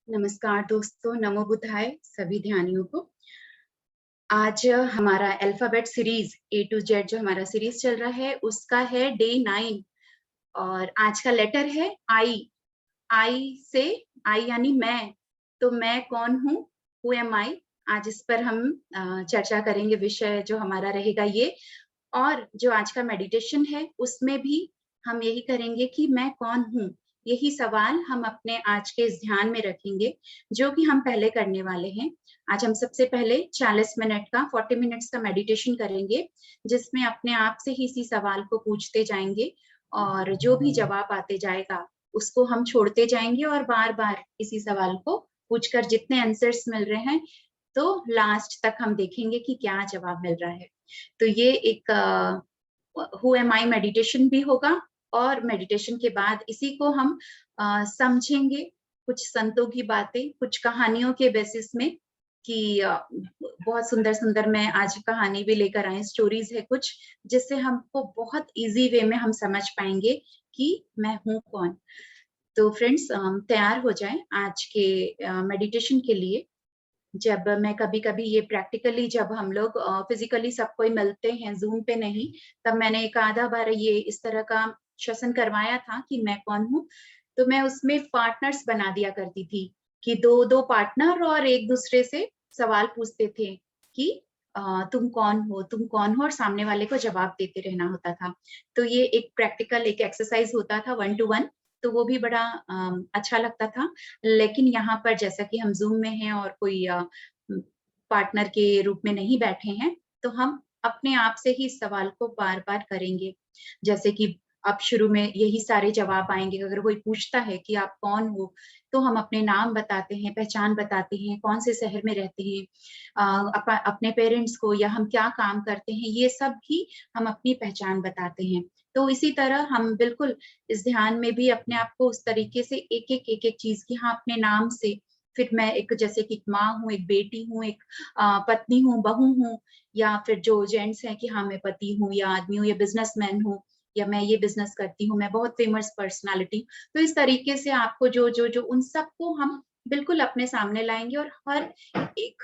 नमस्कार दोस्तों, नमो बुद्धाय सभी ध्यानियों को। आज हमारा alphabet series A to Z जो हमारा सीरीज चल रहा है उसका है डे 9 और आज का लेटर है आई। आई से आई यानी मैं। तो मैं कौन हूँ? हु एम आई? आज इस पर हम चर्चा करेंगे। विषय जो हमारा रहेगा ये। और जो आज का मेडिटेशन है उसमें भी हम यही करेंगे कि मैं कौन हूँ। यही सवाल हम अपने आज के इस ध्यान में रखेंगे जो कि हम पहले करने वाले हैं। आज हम सबसे पहले 40 मिनट का 40 मिनट्स का मेडिटेशन करेंगे जिसमें अपने आप से ही इसी सवाल को पूछते जाएंगे और जो भी जवाब आते जाएगा उसको हम छोड़ते जाएंगे और बार-बार इसी सवाल को पूछकर जितने आंसर्स मिल रहे हैं तो लास्ट तक हम देखेंगे कि क्या जवाब मिल रहा है। तो ये एक हु एम आई मेडिटेशन भी होगा और मेडिटेशन के बाद इसी को हम समझेंगे कुछ संतों की बातें, कुछ कहानियों के बेसिस में कि बहुत सुंदर-सुंदर मैं आज कहानी भी लेकर आई, स्टोरीज़ है कुछ, जिससे हमको बहुत ईज़ी वे में हम समझ पाएँगे कि मैं हूँ कौन। तो फ्रेंड्स तैयार हो जाएँ आज के मेडिटेशन के लिए। जब मैं कभी-कभी ये प्रैक्टिकली जब हम लोग फिज़िकली सब कोई मिलते हैं ज़ूम पे नहीं, तब मैंने एक आधा बार ये इस तरह का सेशन करवाया था कि मैं कौन हूँ। तो मैं उसमें पार्टनर्स बना दिया करती थी कि 2-2 पार्टनर और एक-दूसरे से सवाल पूछते थे कि तुम कौन हो? तुम कौन हो? और सामने वाले को जवाब देते रहना होता था। तो ये एक प्रैक्टिकल एक एक्सरसाइज़ होता था 1 टू 1 तो वो भी बड़ा अच्छा लगता था। लेकिन यहाँ पर जैसा कि हम ज़ूम में हैं और कोई पार्टनर के रूप में नहीं बैठे हैं, तो हम अपने आप से ही इस सवाल को बार-बार करेंगे। जैसे कि अब शुरू में यही सारे जवाब आएँगे, अगर कोई पूछता है कि आप कौन हो? तो हम अपने नाम बताते हैं, पहचान बताते हैं, कौन से शहर में रहते हैं, अपने पेरेंट्स को या हम क्या काम करते हैं, ये सब भी हम अपनी पहचान बताते हैं। तो इसी तरह हम बिल्कुल इस ध्यान में भी अपने आप को उस तरीके से एक-एक चीज़ की हाँ, अपने नाम से फिर मैं एक जैसे कि माँ हूँ, एक बेटी हूँ, एक पत्नी हूँ, बहू हूँ या फिर जो जेंट्स हैं कि हाँ, मैं पति हूँ या आदमी हूँ या बिज़नेसमैन हूँ या मैं ये बिज़नेस करती हूँ, मैं बहुत फ़ेमस पर्सनैलिटी। तो इस तरीके से आपको जो उन सबको हम बिल्कुल अपने सामने लाएँगे और एक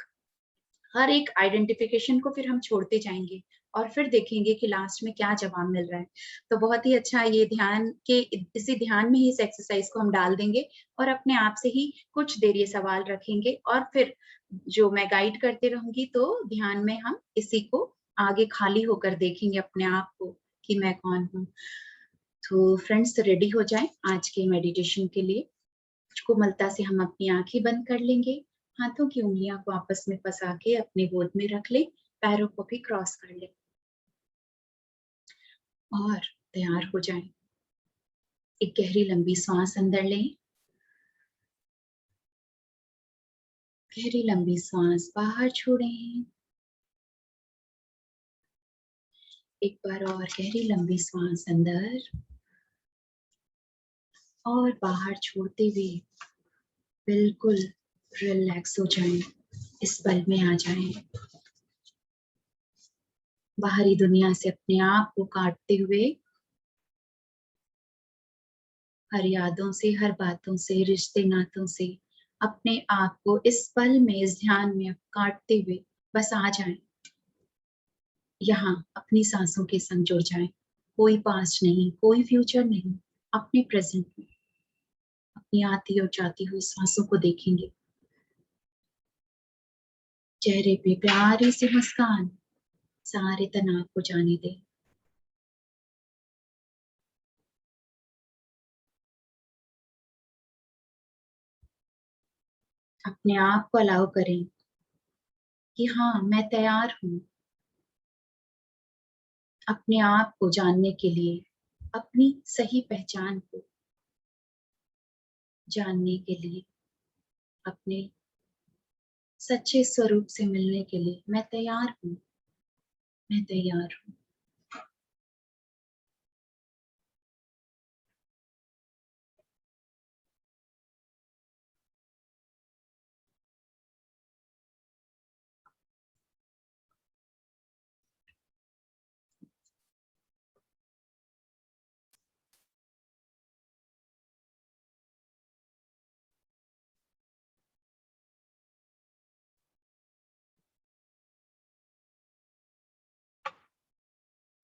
हर एक आइडेंटिफ़िकेशन को फिर हम छोड़ते जाएँगे और फिर देखेंगे कि लास्ट में क्या जवाब मिल रहा है। तो बहुत ही अच्छा ये ध्यान के इसी ध्यान में ही इस एक्सरसाइज़ को हम डाल देंगे और अपने आप से ही कुछ देर ये सवाल रखेंगे और फिर जो मैं गाइड करते रहूँगी तो ध्यान में हम इसी को आगे खाली होकर देखेंगे अपने आप को कि मैं कौन हूँ। तो फ्रेंड्स रेडी हो जाएँ आज के मेडिटेशन के लिए। कोमलता से हम अपनी आँखें बंद कर लेंगे, हाथों की उँगलियाँ को आपस में फँसा के अपने गोद में रख लें, पैरों को भी क्रॉस कर लें और तैयार हो जाएँ। एक गहरी लंबी साँस अंदर लें, गहरी लंबी साँस बाहर छोड़ें। एक बार और गहरी लंबी साँस अंदर और बाहर छोड़ते हुए बिल्कुल रिलैक्स हो जाएँ, इस पल में आ जाएँ। बाहरी दुनिया से अपने आप को काटते हुए हर यादों से, हर बातों से, रिश्ते-नातों से अपने आप को इस पल में, इस ध्यान में काटते हुए बस आ जाएँ। यहाँ अपनी साँसों के संग जुड़ जाएँ। कोई पास्ट नहीं, कोई फ्यूचर नहीं, अपने प्रेज़ेंट में अपनी आती और जाती हुई साँसों को देखेंगे। चेहरे पे प्यारी सी मुस्कान, सारे तनाव को जाने दें। अपने आप को अलाउ करें कि हाँ, मैं तैयार हूँ अपने आप को जानने के लिए, अपनी सही पहचान को जानने के लिए, अपने सच्चे स्वरूप से मिलने के लिए मैं तैयार हूँ, मैं तैयार हूँ।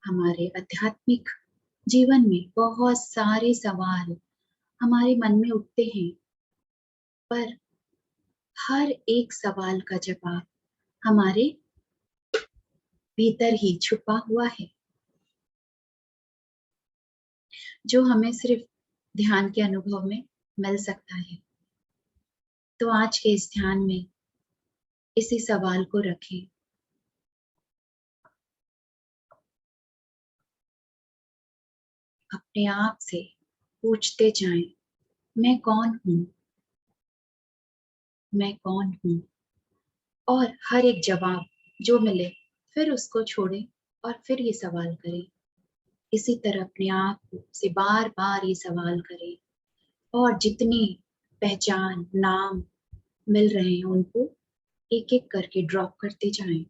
हमारे आध्यात्मिक जीवन में बहुत सारे सवाल हमारे मन में उठते हैं, पर हर एक सवाल का जवाब हमारे भीतर ही छुपा हुआ है, जो हमें सिर्फ ध्यान के अनुभव में मिल सकता है। तो आज के इस ध्यान में इसी सवाल को रखें। अपने आप से पूछते जाएं, मैं कौन हूँ? मैं कौन हूँ? और हर एक जवाब जो मिले फिर उसको छोड़ें और फिर ये सवाल करें। इसी तरह अपने आप से बार बार ये सवाल करें और जितनी पहचान नाम मिल रहे हैं उनको एक एक करके ड्रॉप करते जाएं।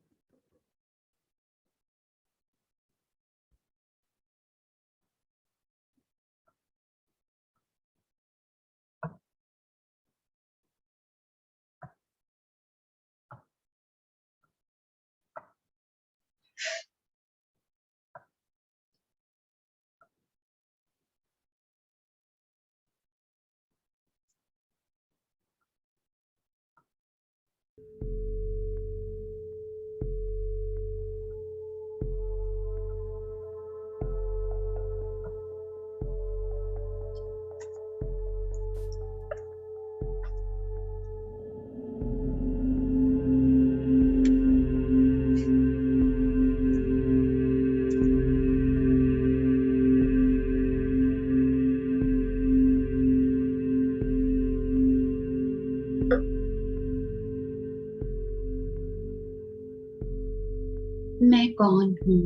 मैं कौन हूँ?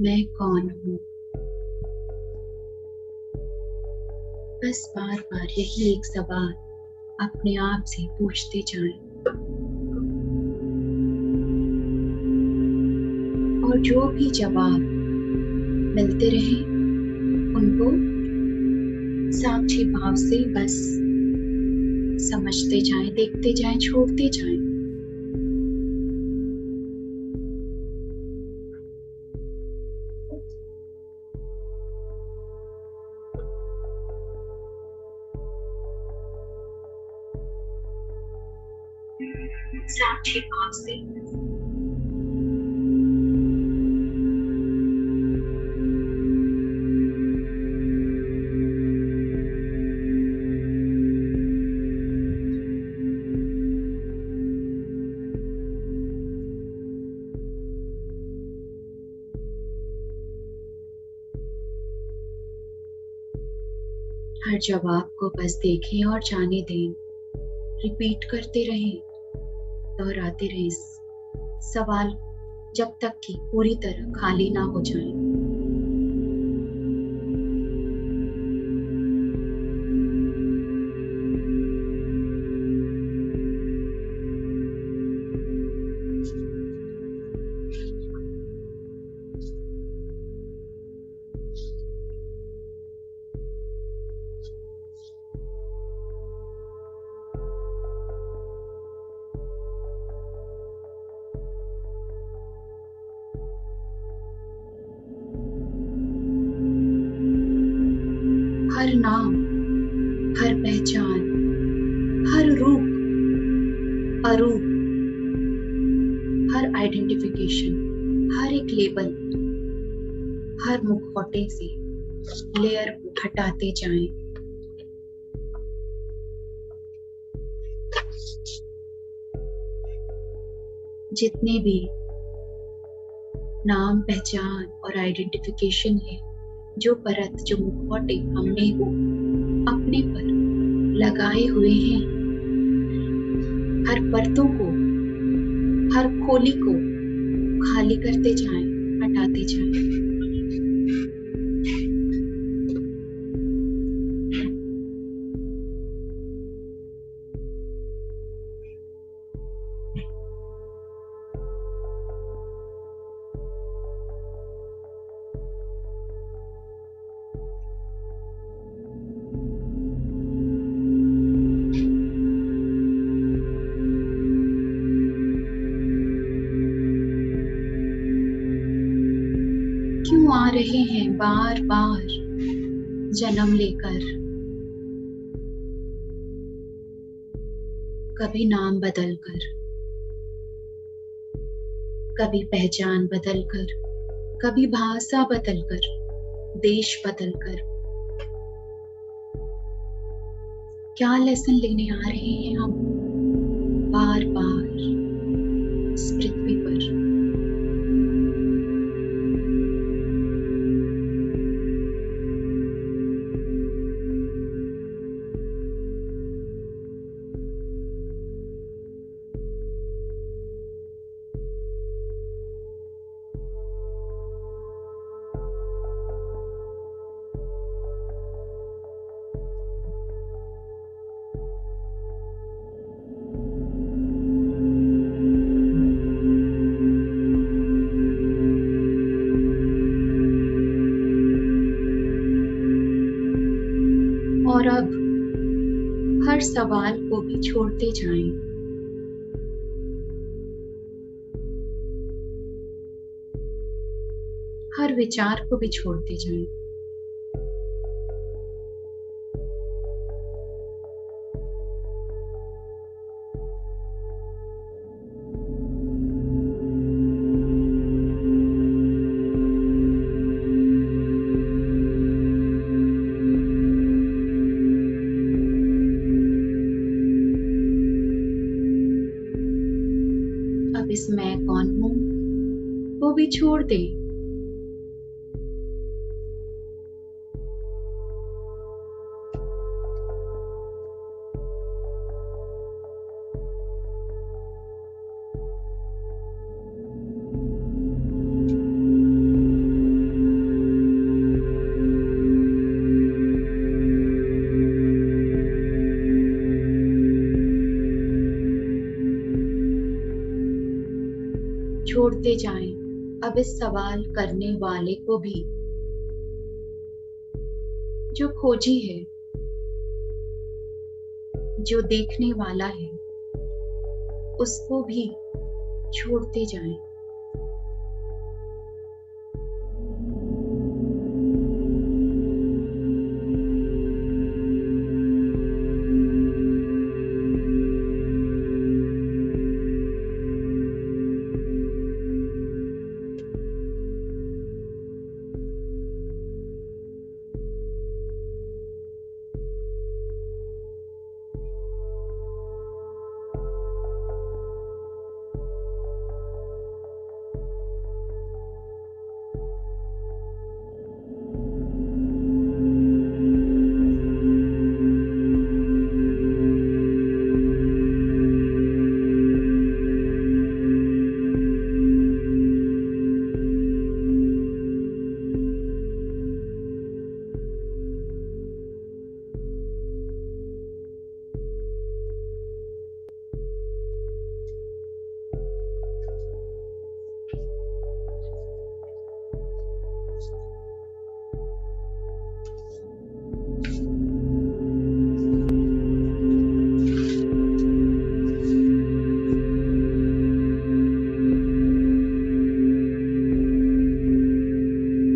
मैं कौन हूँ? बस बार बार यही एक सवाल अपने आप से पूछते जाएं और जो भी जवाब मिलते रहे उनको साक्षी भाव से बस समझते जाएं, देखते जाएं, छोड़ते जाएं। साक्षी भाव से हर जवाब को बस देखें और जाने दें। रिपीट करते रहें, दोहराते रहें सवाल जब तक कि पूरी तरह खाली ना हो जाए। हर नाम, हर पहचान, हर रूप, अरूप, हर आइडेंटिफिकेशन, हर एक लेबल, हर मुखौटे से लेयर को हटाते जाएं। जितने भी नाम, पहचान और आइडेंटिफिकेशन है, जो परत, जो मुखौटे हमने वो अपने पर लगाए हुए हैं, हर परतों को, हर खोली को खाली करते जाएं, हटाते जाएं। रहे हैं बार बार जन्म लेकर, कभी नाम बदलकर, कभी पहचान बदलकर, कभी भाषा बदलकर, देश बदलकर। क्या लेसन लेने आ रहे हैं हम बार बार इस पृथ्वी पर। और अब हर सवाल को भी छोड़ते जाएं। हर विचार को भी छोड़ते जाएं। अब इस मैं कौन हूं वो भी छोड़ दे। छोड़ते जाएं अब इस सवाल करने वाले को भी, जो खोजी है, जो देखने वाला है, उसको भी छोड़ते जाएं।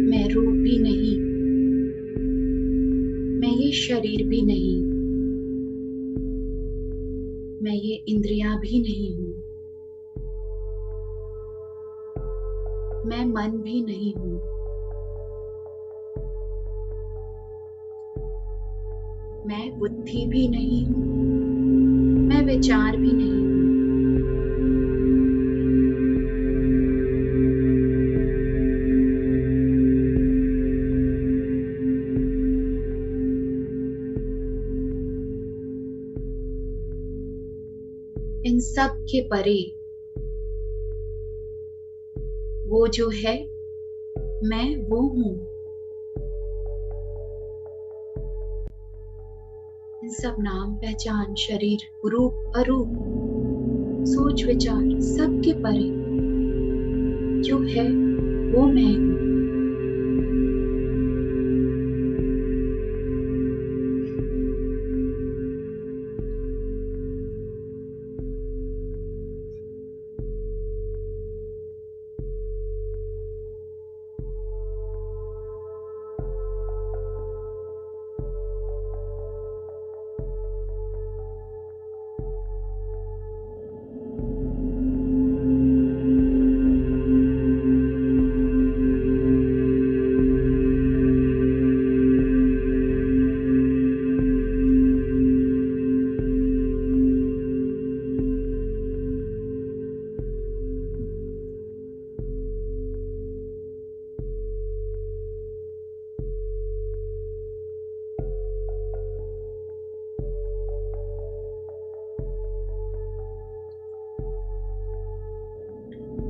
मैं रूप भी नहीं, मैं ये शरीर भी नहीं, मैं ये इंद्रियां भी नहीं हूं, मैं मन भी नहीं हूं, मैं बुद्धि भी नहीं हूं, मैं विचार भी नहीं हूं। इन सब के परे वो जो है, मैं वो हूं। इन सब नाम पहचान, शरीर, रूप अरूप, सोच विचार, सब के परे जो है वो मैं हूं।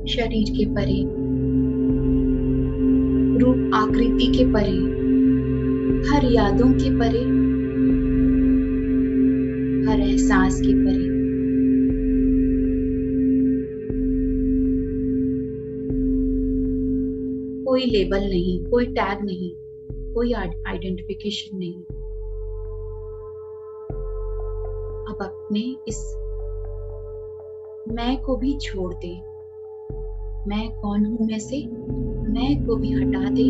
शरीर के परे, रूप आकृति के परे, हर यादों के परे, हर एहसास के परे। कोई लेबल नहीं, कोई टैग नहीं, कोई आइडेंटिफिकेशन नहीं। अब अपने इस मैं को भी छोड़ दे। मैं कौन हूं में से मैं को भी हटा दे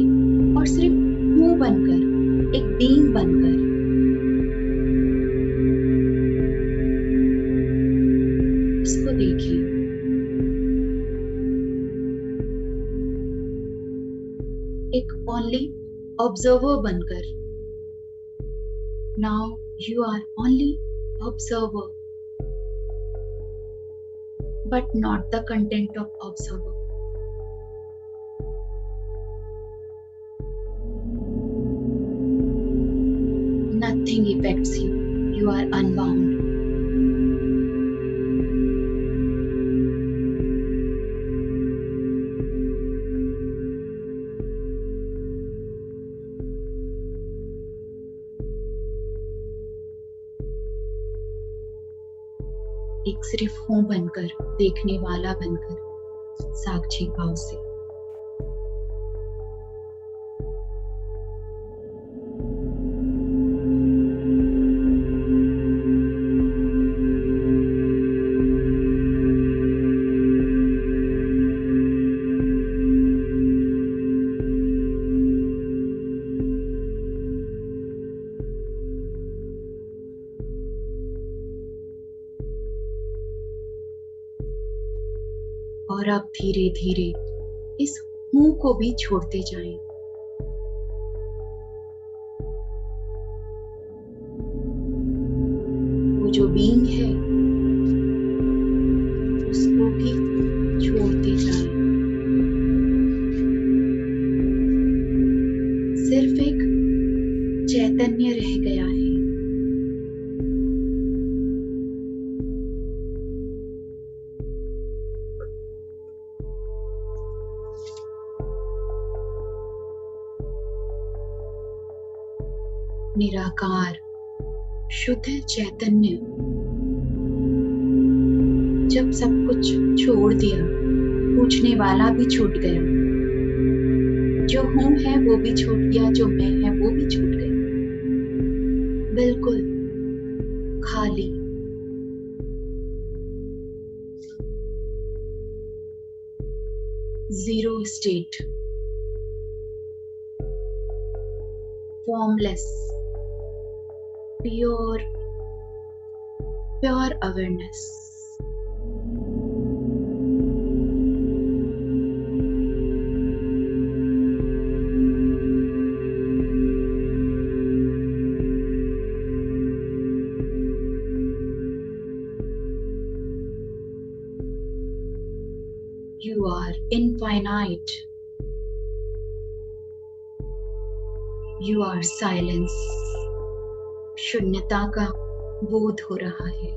और सिर्फ हूं बनकर, एक बीइंग बनकर इसको देखिए। एक ओनली ऑब्जर्वर बनकर। Now you are only observer, but not the content of observer. Nothing affects you. You are unbound. एक सिर्फ हूं बनकर, देखने वाला बनकर, साक्षी भाव से। और अब धीरे धीरे इस हूं को भी छोड़ते जाएं। वो जो बीइंग है उसको भी छोड़ते जाएं। सिर्फ एक चैतन्य रह गया है। निराकार शुद्ध चैतन्य जब सब कुछ छोड़ दिया, पूछने वाला भी छूट गया, जो हूं है वो भी छूट गया, जो मैं है वो भी छूट गया। बिल्कुल खाली। Zero state, formless, pure awareness. You are infinite. You are silence. शून्यता का बोध हो रहा है।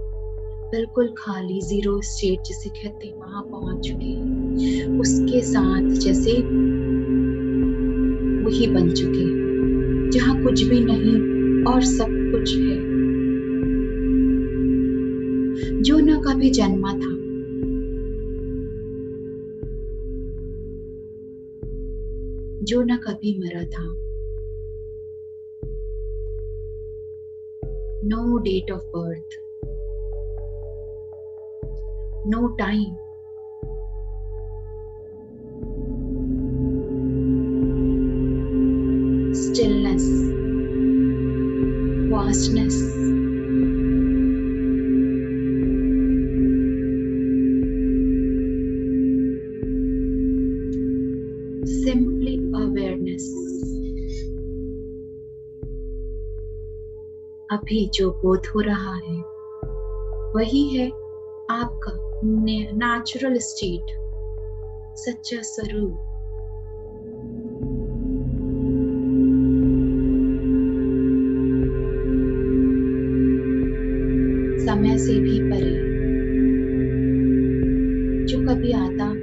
बिल्कुल खाली, जीरो स्टेट जिसे कहते हैं, वहां पहुंच चुके हैं। उसके साथ जैसे वही बन चुके हैं, जहां कुछ भी नहीं और सब कुछ है। जो न कभी जन्मा था, जो न कभी मरा था। No date of birth, no time, stillness, vastness, simply awareness. अभी जो बोध हो रहा है वही है आपका नेचुरल स्टेट, सच्चा स्वरूप। समय से भी परे, जो कभी आता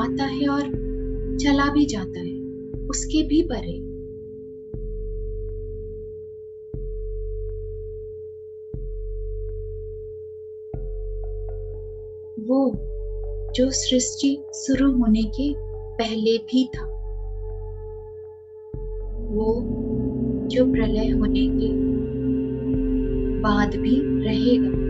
आता है और चला भी जाता है, उसके भी परे। वो जो सृष्टि शुरू होने के पहले भी था, वो जो प्रलय होने के बाद भी रहेगा।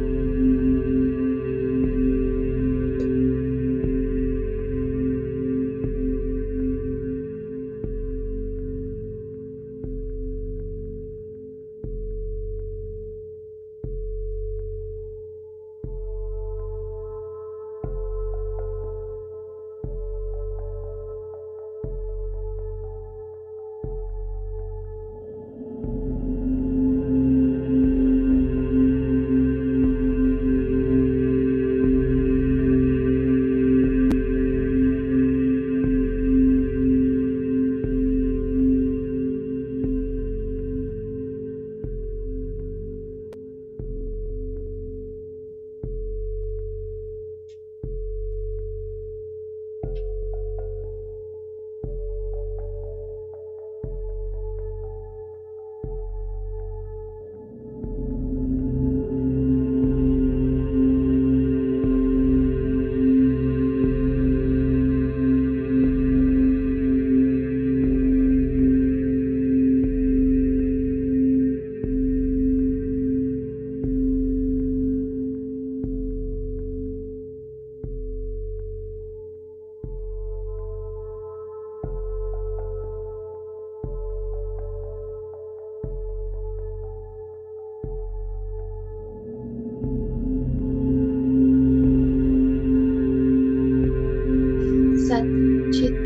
सत चित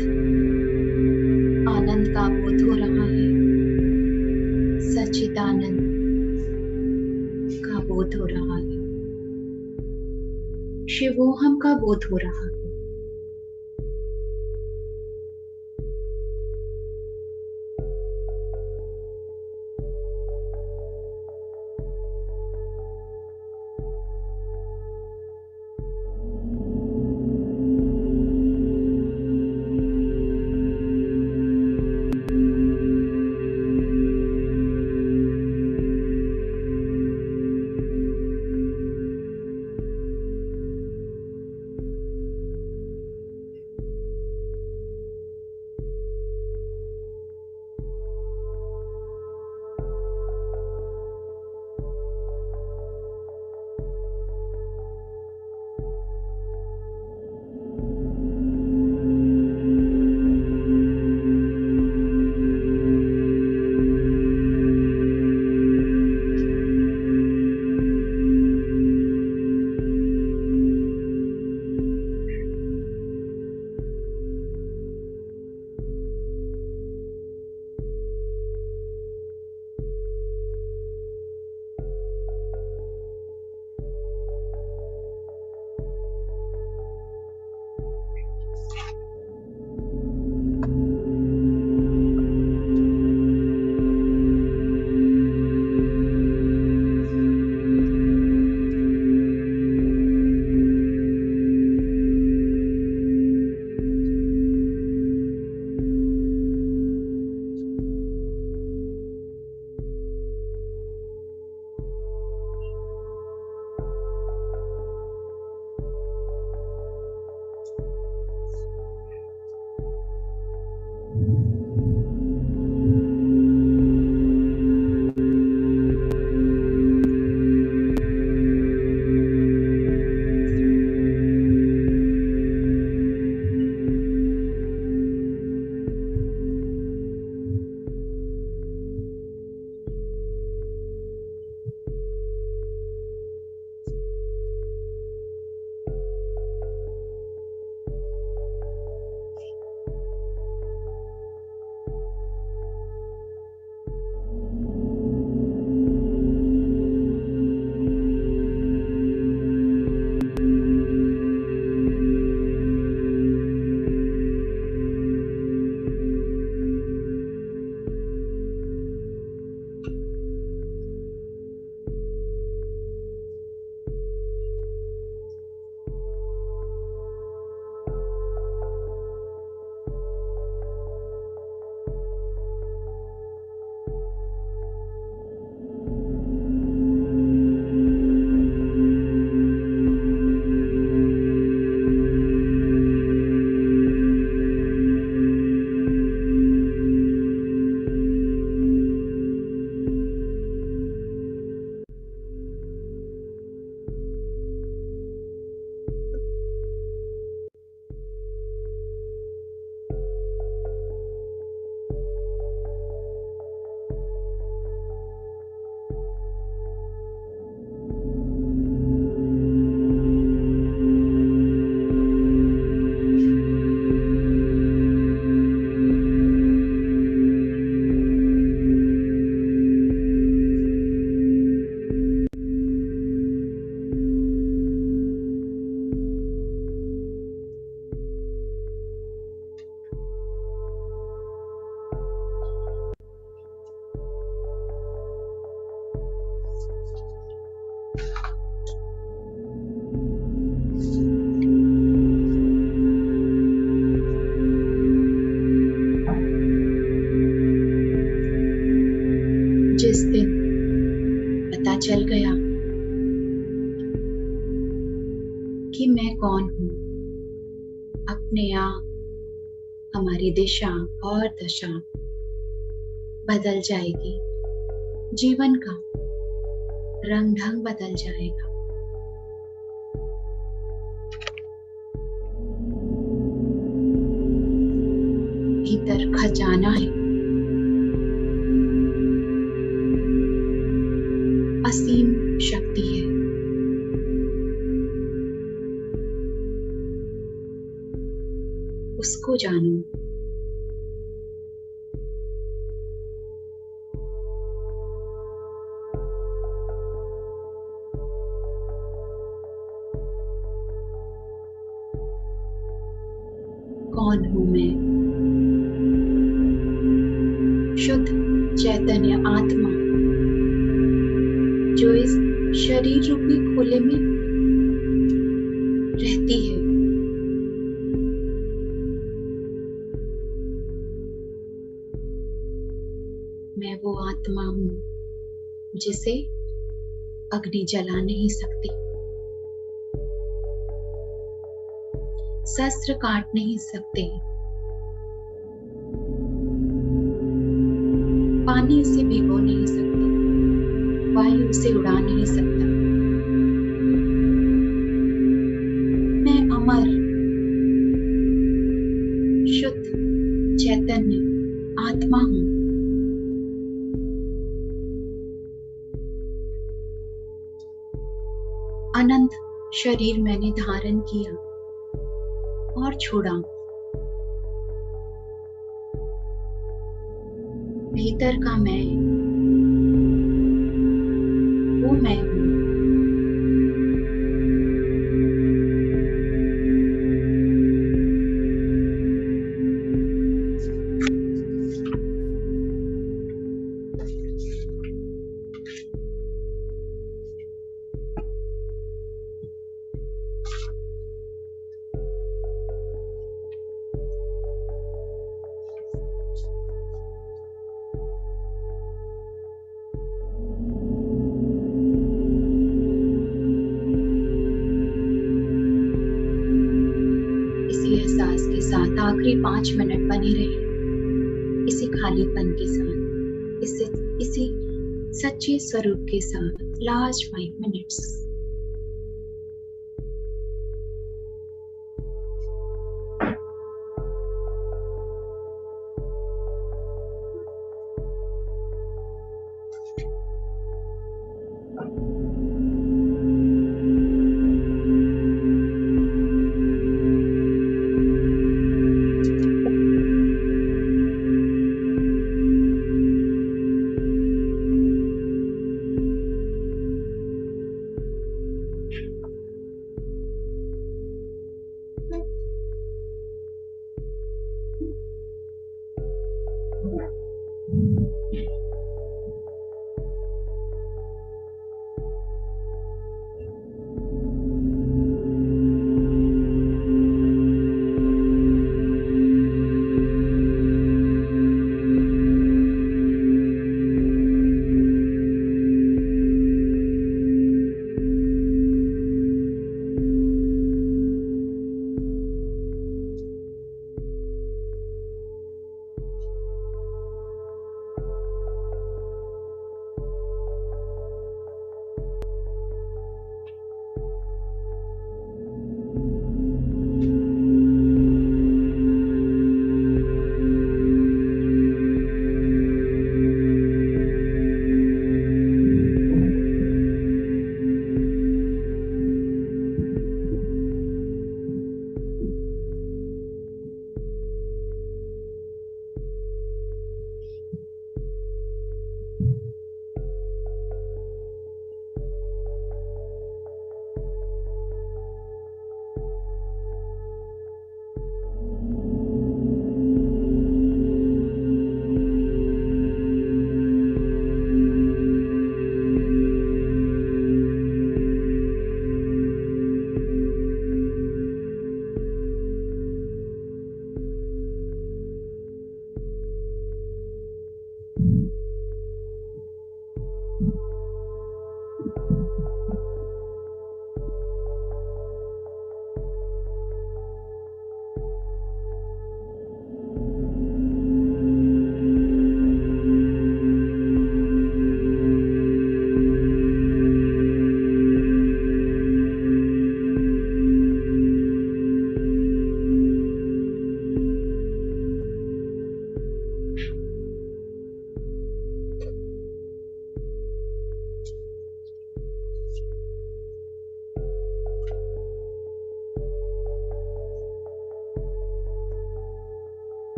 आनंद का बोध हो रहा है, सच्चिदानंद का बोध हो रहा है, शिवोहम का बोध हो रहा है। कौन हूँ। अपने आप हमारी दिशा और दशा बदल जाएगी, जीवन का रंग ढंग बदल जाएगा। भीतर खजाना है, असीम शक्ति है। उसको जानो। कौन हूं मैं? शुद्ध चैतन्य आत्मा जो इस शरीर रूपी खोले में रहती है। मैं वो आत्मा हूं जिसे अग्नि जला नहीं सकती, शस्त्र काट नहीं सकते, पानी उसे भिगो नहीं सकता, वायु उसे उड़ा नहीं सकता। मैं अमर शुद्ध चैतन्य आत्मा हूं। अनंत शरीर मैंने धारण किया और छोड़ा। भीतर का मैं, वो मैं हूं। एहसास के साथ आखिरी 5 मिनट बने रहे, इसी खालीपन के साथ, इसी सच्चे स्वरूप के साथ। Last 5 minutes.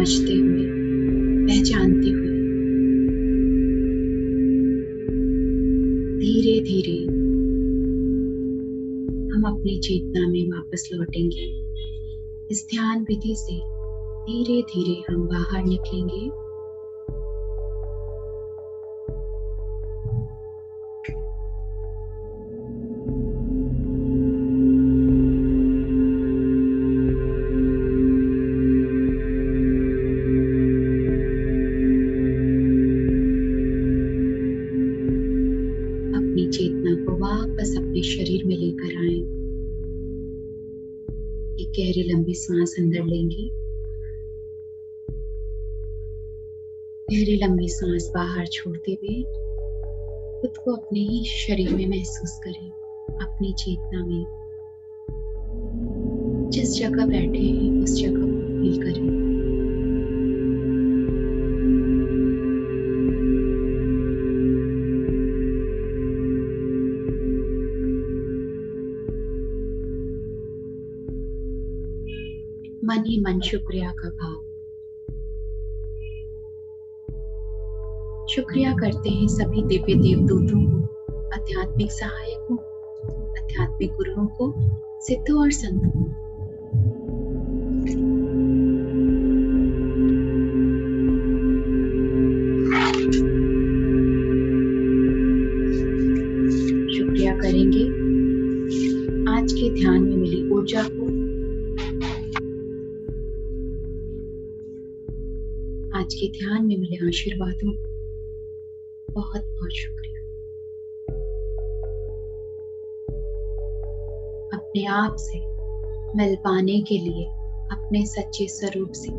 समझते हुए, पहचानते हुए धीरे धीरे हम अपनी चेतना में वापस लौटेंगे। इस ध्यान विधि से धीरे धीरे हम बाहर निकलेंगे। अपनी चेतना को वापस अपने शरीर में लेकर आए। एक गहरी लंबी सांस अंदर लेंगे, गहरी लंबी सांस बाहर छोड़ते हुए खुद को अपने ही शरीर में महसूस करें। अपनी चेतना में जिस जगह बैठे हैं उस जगह को फील करें। मन ही मन शुक्रिया का भाव। शुक्रिया करते हैं सभी दिव्य देवदूतों को, आध्यात्मिक सहायकों, आध्यात्मिक गुरुओं को, सिद्धों और संतों को। शुक्रिया करेंगे आज के ध्यान में मिली ऊर्जा को, आज के ध्यान में मिले आशीर्वादों को। बहुत बहुत शुक्रिया। अपने आप से मिल पाने के लिए, अपने सच्चे स्वरूप से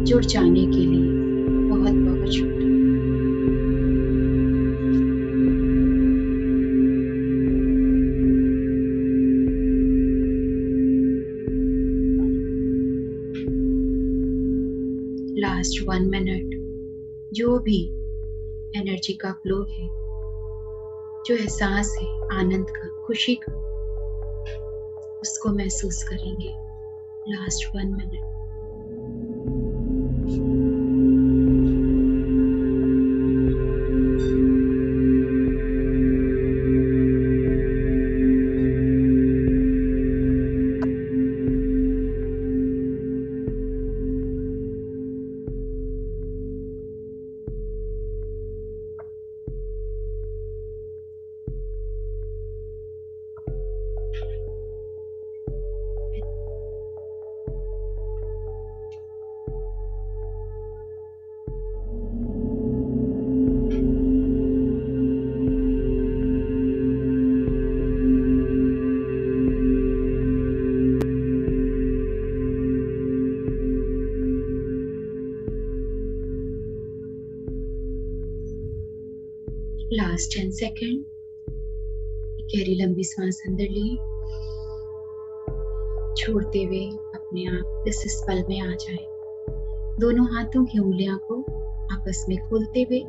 जुड़ जाने के लिए बहुत बहुत शुक्रिया। लास्ट 1 मिनट जो भी एनर्जी का फ्लो है, जो एहसास है आनंद का, खुशी का, उसको महसूस करेंगे। Last 1 minute. Last 10 second. गहरी लंबी सांस अंदर ली, छोड़ते हुए अपने आप इस पल में आ जाए। दोनों हाथों की उंगलियां को आपस में खोलते हुए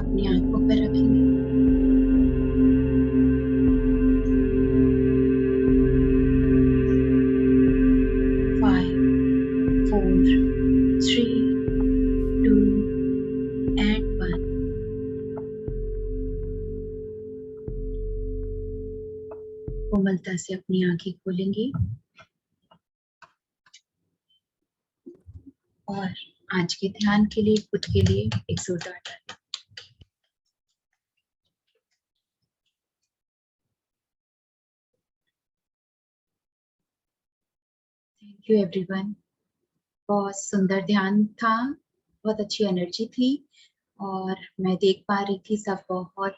अपनी आंखों पर रखेंगे। कोमलता से अपनी आंखें खोलेंगे और आज के ध्यान के लिए खुद के लिए एक जोरदार ताली। Thank you everyone. बहुत सुंदर ध्यान था, बहुत अच्छी एनर्जी थी और मैं देख पा रही थी सब बहुत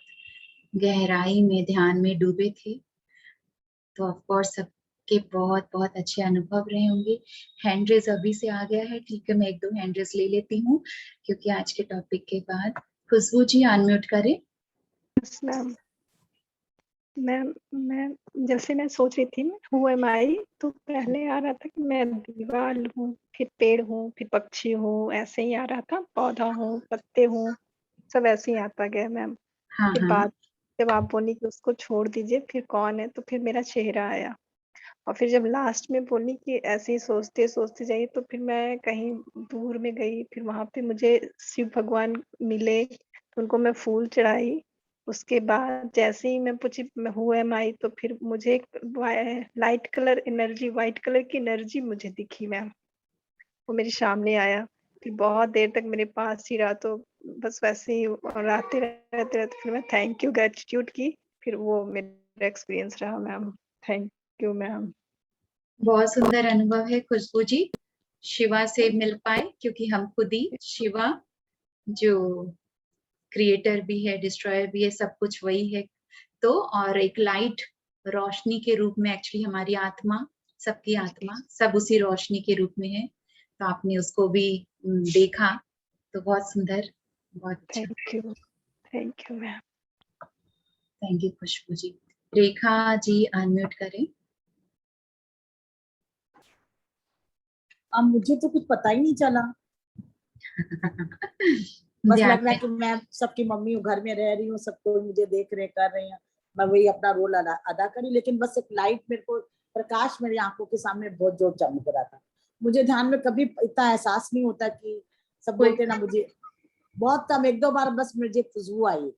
गहराई में ध्यान में डूबे थे। तो ऑफ कोर्स सबके बहुत बहुत अच्छे अनुभव रहे होंगे। हैंड रेज अभी से आ गया है, ठीक है, मैं 1-2 हैंड रेज ले लेती हूँ क्योंकि आज के टॉपिक के बाद। खुशबू जी अनम्यूट करें। मैम मैं जैसे मैं सोच रही थी हु एम आई, तो पहले आ रहा था कि मैं दीवार हूँ, फिर पेड़ हूँ, फिर पक्षी हूँ, ऐसे ही आ रहा था, पौधा हूँ, पत्ते हूँ, सब ऐसे ही आता गया मैम। हाँ फिर हाँ बाद जब आप बोली कि उसको छोड़ दीजिए, फिर कौन है, तो फिर मेरा चेहरा आया। और फिर जब लास्ट में बोली कि ऐसे ही सोचते-सोचते जाइए, तो फिर मैं कहीं दूर में गई, फिर वहाँ पे मुझे शिव भगवान मिले, तो उनको मैं फूल चढ़ाई। उसके बाद जैसे ही मैं पूछी मैं हू एम आई, तो फिर मुझे एक light colour energy, white colour की एनर्जी मुझे दिखी मैम, वो मेरे सामने आया, फिर बहुत देर तक मेरे पास ही रहा, तो बस वैसे ही और रहते फिर मैं थैंक यू ग्रैटिट्यूड की, फिर वो मेरा एक्सपीरियंस रहा मैम। Thank you ma'am. बहुत सुंदर अनुभव है खुशबू जी, शिवा से मिल पाए, क्योंकि हम खुद ही शिवा, जो क्रिएटर भी है, डिस्ट्रॉयर भी है, सब कुछ वही है। तो और एक लाइट, रोशनी के रूप में एक्चुअली हमारी आत्मा, सबकी आत्मा सब उसी रोशनी के रूप में है। तो आपने उसको भी देखा, तो बहुत सुंदर, बहुत अच्छा। Thank you ma'am. Thank you Khushboo ji. Rekha ji unmute करें। अब मुझे तो कुछ पता ही नहीं चला। बस लग रहा है कि मैं सबकी मम्मी हूँ, घर में रह रही हूँ, सब कोई मुझे देख रहे कर रहे हैं, मैं वही अपना रोल अदा करी। लेकिन बस एक लाइट मेरे को, प्रकाश मेरी आंखों के सामने बहुत जोर चमक रहा था। मुझे ध्यान में कभी इतना एहसास नहीं होता कि सब बोलते ना, मुझे बहुत कम, एक दो बार बस मुझे खुशबू आई।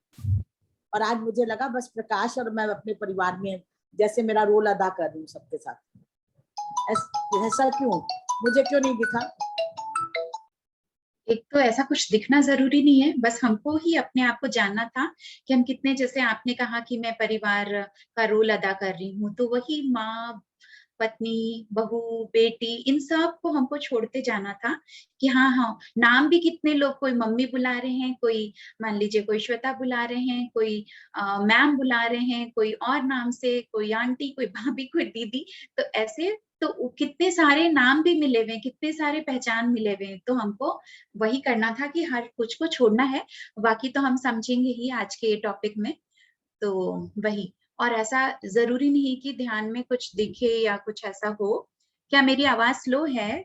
और आज मुझे लगा बस प्रकाश और मैं अपने परिवार में जैसे मेरा रोल अदा कर रही हूँ सबके साथ। ऐसा क्यों, मुझे क्यों नहीं दिखा? एक तो ऐसा कुछ दिखना जरूरी नहीं है, बस हमको ही अपने आप को जानना था कि हम कितने, जैसे आपने कहा कि मैं परिवार का रोल अदा कर रही हूँ, तो वही माँ, पत्नी, बहू, बेटी, इन सब को हमको छोड़ते जाना था कि हाँ हाँ, नाम भी कितने लोग, कोई मम्मी बुला रहे हैं, कोई मान लीजिए कोई श्वेता बुला रहे हैं, कोई मैम बुला रहे हैं, कोई और नाम से, कोई आंटी, कोई भाभी, कोई दीदी, तो ऐसे तो कितने सारे नाम भी मिले हुए, कितने सारे पहचान मिले हुए। तो हमको वही करना था कि हर कुछ को छोड़ना है, बाकी तो हम समझेंगे ही आज के टॉपिक में। तो वही, और ऐसा जरूरी नहीं कि ध्यान में कुछ दिखे या कुछ ऐसा हो। क्या मेरी आवाज स्लो है,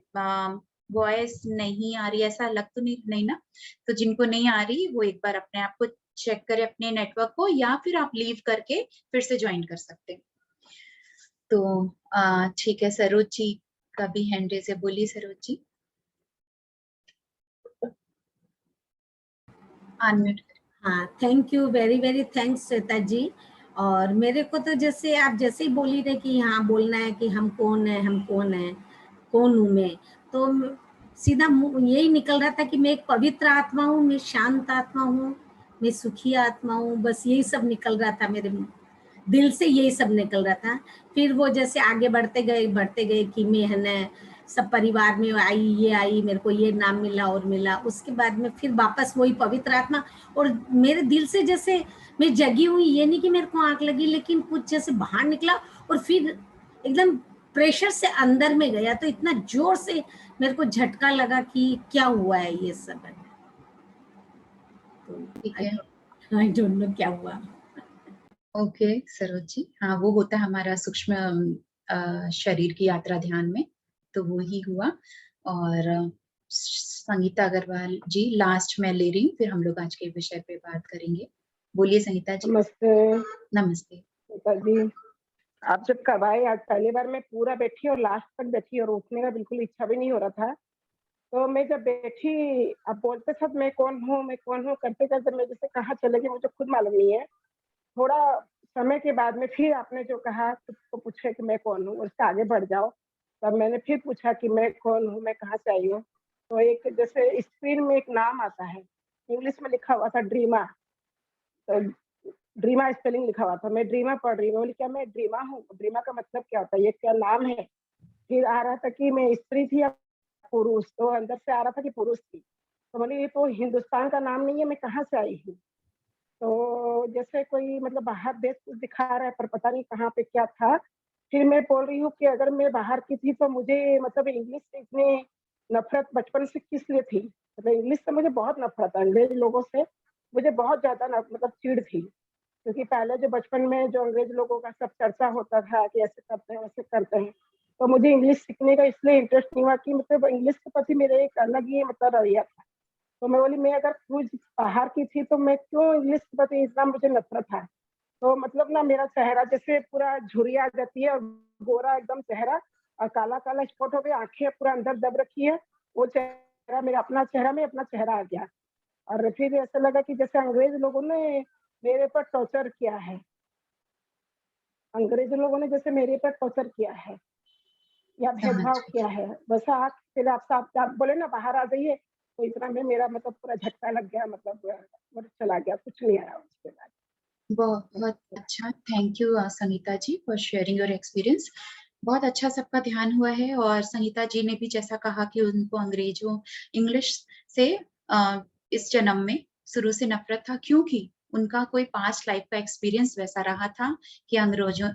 वॉइस नहीं आ रही, ऐसा लग तो नहीं ना? तो जिनको नहीं आ रही वो एक बार अपने आप को चेक करें, अपने नेटवर्क को, या फिर आप लीव करके फिर से ज्वाइन कर सकते हैं। तो ठीक है, सरोज जी का भी हैंड रेज है, बोलिए सरोज जी। अनम्यूट। हाँ, thank you, very very thanks Shweta ji. और मेरे को तो जैसे आप जैसे ही बोली रहे कि हाँ बोलना है कि हम कौन है, हम कौन है, कौन हूँ मैं, तो सीधा यही निकल रहा था कि मैं एक पवित्र आत्मा हूँ, मैं शांत आत्मा हूँ, मैं सुखी आत्मा हूँ, बस यही सब निकल रहा था मेरे दिल से, यही सब निकल रहा था। फिर वो जैसे आगे बढ़ते गए कि मैं है ना सब परिवार में आई, ये आई, मेरे को ये नाम मिला और मिला, उसके बाद में फिर वापस वही पवित्र आत्मा। और मेरे दिल से जैसे मैं जगी हुई, ये नहीं कि मेरे को आंख लगी, लेकिन कुछ जैसे बाहर निकला और फिर एकदम प्रेशर से अंदर में गया, तो इतना जोर से मेरे को झटका लगा कि क्या हुआ है ये सब है। तो ठीक है, आई डोंट नो क्या हुआ। ओके सरोज जी, हाँ वो होता है हमारा सूक्ष्म शरीर की यात्रा ध्यान में, तो वो ही हुआ। और संगीता अग्रवाल जी लास्ट में ले रही हूँ, फिर हम लोग आज के विषय पे बात करेंगे। बोलिए संगीता जी। नमस्ते। नमस्ते जी, आप जब कब आए, आज पहली बार मैं पूरा बैठी और लास्ट तक बैठी और उठने का बिल्कुल इच्छा भी नहीं हो रहा था। तो मैं जब बैठी, आप बोलते सब मैं कौन हूँ करते करते मैं जैसे कहाँ चले गई मुझे खुद मालूम नहीं है। थोड़ा समय के बाद में फिर आपने जो कहा तो पूछे कि मैं कौन हूँ, उससे आगे बढ़ जाओ। तब मैंने फिर पूछा कि मैं कौन हूँ, मैं कहाँ से आई हूँ। तो एक जैसे स्क्रीन में एक नाम आता है, इंग्लिश में लिखा हुआ था ड्रीमा। तो ड्रीमा स्पेलिंग लिखा हुआ था, मैं ड्रीमा पढ़ रही हूँ। बोली क्या मैं ड्रीमा हूँ? ड्रीमा का मतलब क्या होता है, ये क्या नाम है? फिर आ रहा था कि मैं स्त्री थी या पुरुष, तो अंदर से आ रहा था कि पुरुष थी। तो बोली ये तो हिंदुस्तान का नाम नहीं है, मैं कहाँ से आई हूँ? तो जैसे कोई मतलब बाहर देश कुछ दिखा रहा है, पर पता नहीं कहाँ पे क्या था। फिर मैं बोल रही हूँ कि अगर मैं बाहर की थी तो मुझे मतलब इंग्लिश से इतनी नफरत बचपन से किस लिए थी? मतलब इंग्लिश से मुझे बहुत नफरत है, अंग्रेज लोगों से मुझे बहुत ज्यादा मतलब चिढ़ थी। क्योंकि पहले जो बचपन में जो अंग्रेज लोगों का सब चर्चा होता था कि ऐसे करते हैं वैसे करते हैं, तो मुझे इंग्लिश सीखने का इसलिए इंटरेस्ट नहीं हुआ कि मतलब इंग्लिश के प्रति मेरे एक अलग ही मतलब रवैया था। तो मैं बोली मैं अगर खुद बाहर की थी तो मैं क्यों इंग्लिश के प्रति इतना मुझे नफरत था। तो मतलब ना मेरा चेहरा जैसे पूरा झुर्रियाँ आ जाती है और गोरा एकदम चेहरा और काला-काला स्पॉट हो गया, आँखें पूरा अंदर दब रखी है। वो चेहरा मेरा अपना चेहरा में अपना चेहरा आ गया और फिर ऐसा लगा कि जैसे अंग्रेज़ लोगों ने मेरे पर टॉर्चर किया है। अंग्रेज़ लोगों ने जैसे मेरे पर टॉर्चर किया है या समझ भेदभाव किया है। बस आँख फिर आप बोले ना बाहर आ जाइए, तो इतना में मेरा मतलब पूरा झटका लग गया मतलब और चला गया, कुछ नहीं आया उसके बाद। बहुत अच्छा, thank you Sangeeta ji for sharing your experience. बहुत अच्छा सबका ध्यान हुआ है और संगीता जी ने भी जैसा कहा कि उनको अंग्रेजों इंग्लिश से इस जन्म में शुरू से नफरत था, क्योंकि उनका कोई पास्ट लाइफ का एक्सपीरियंस वैसा रहा था कि अंग्रेजों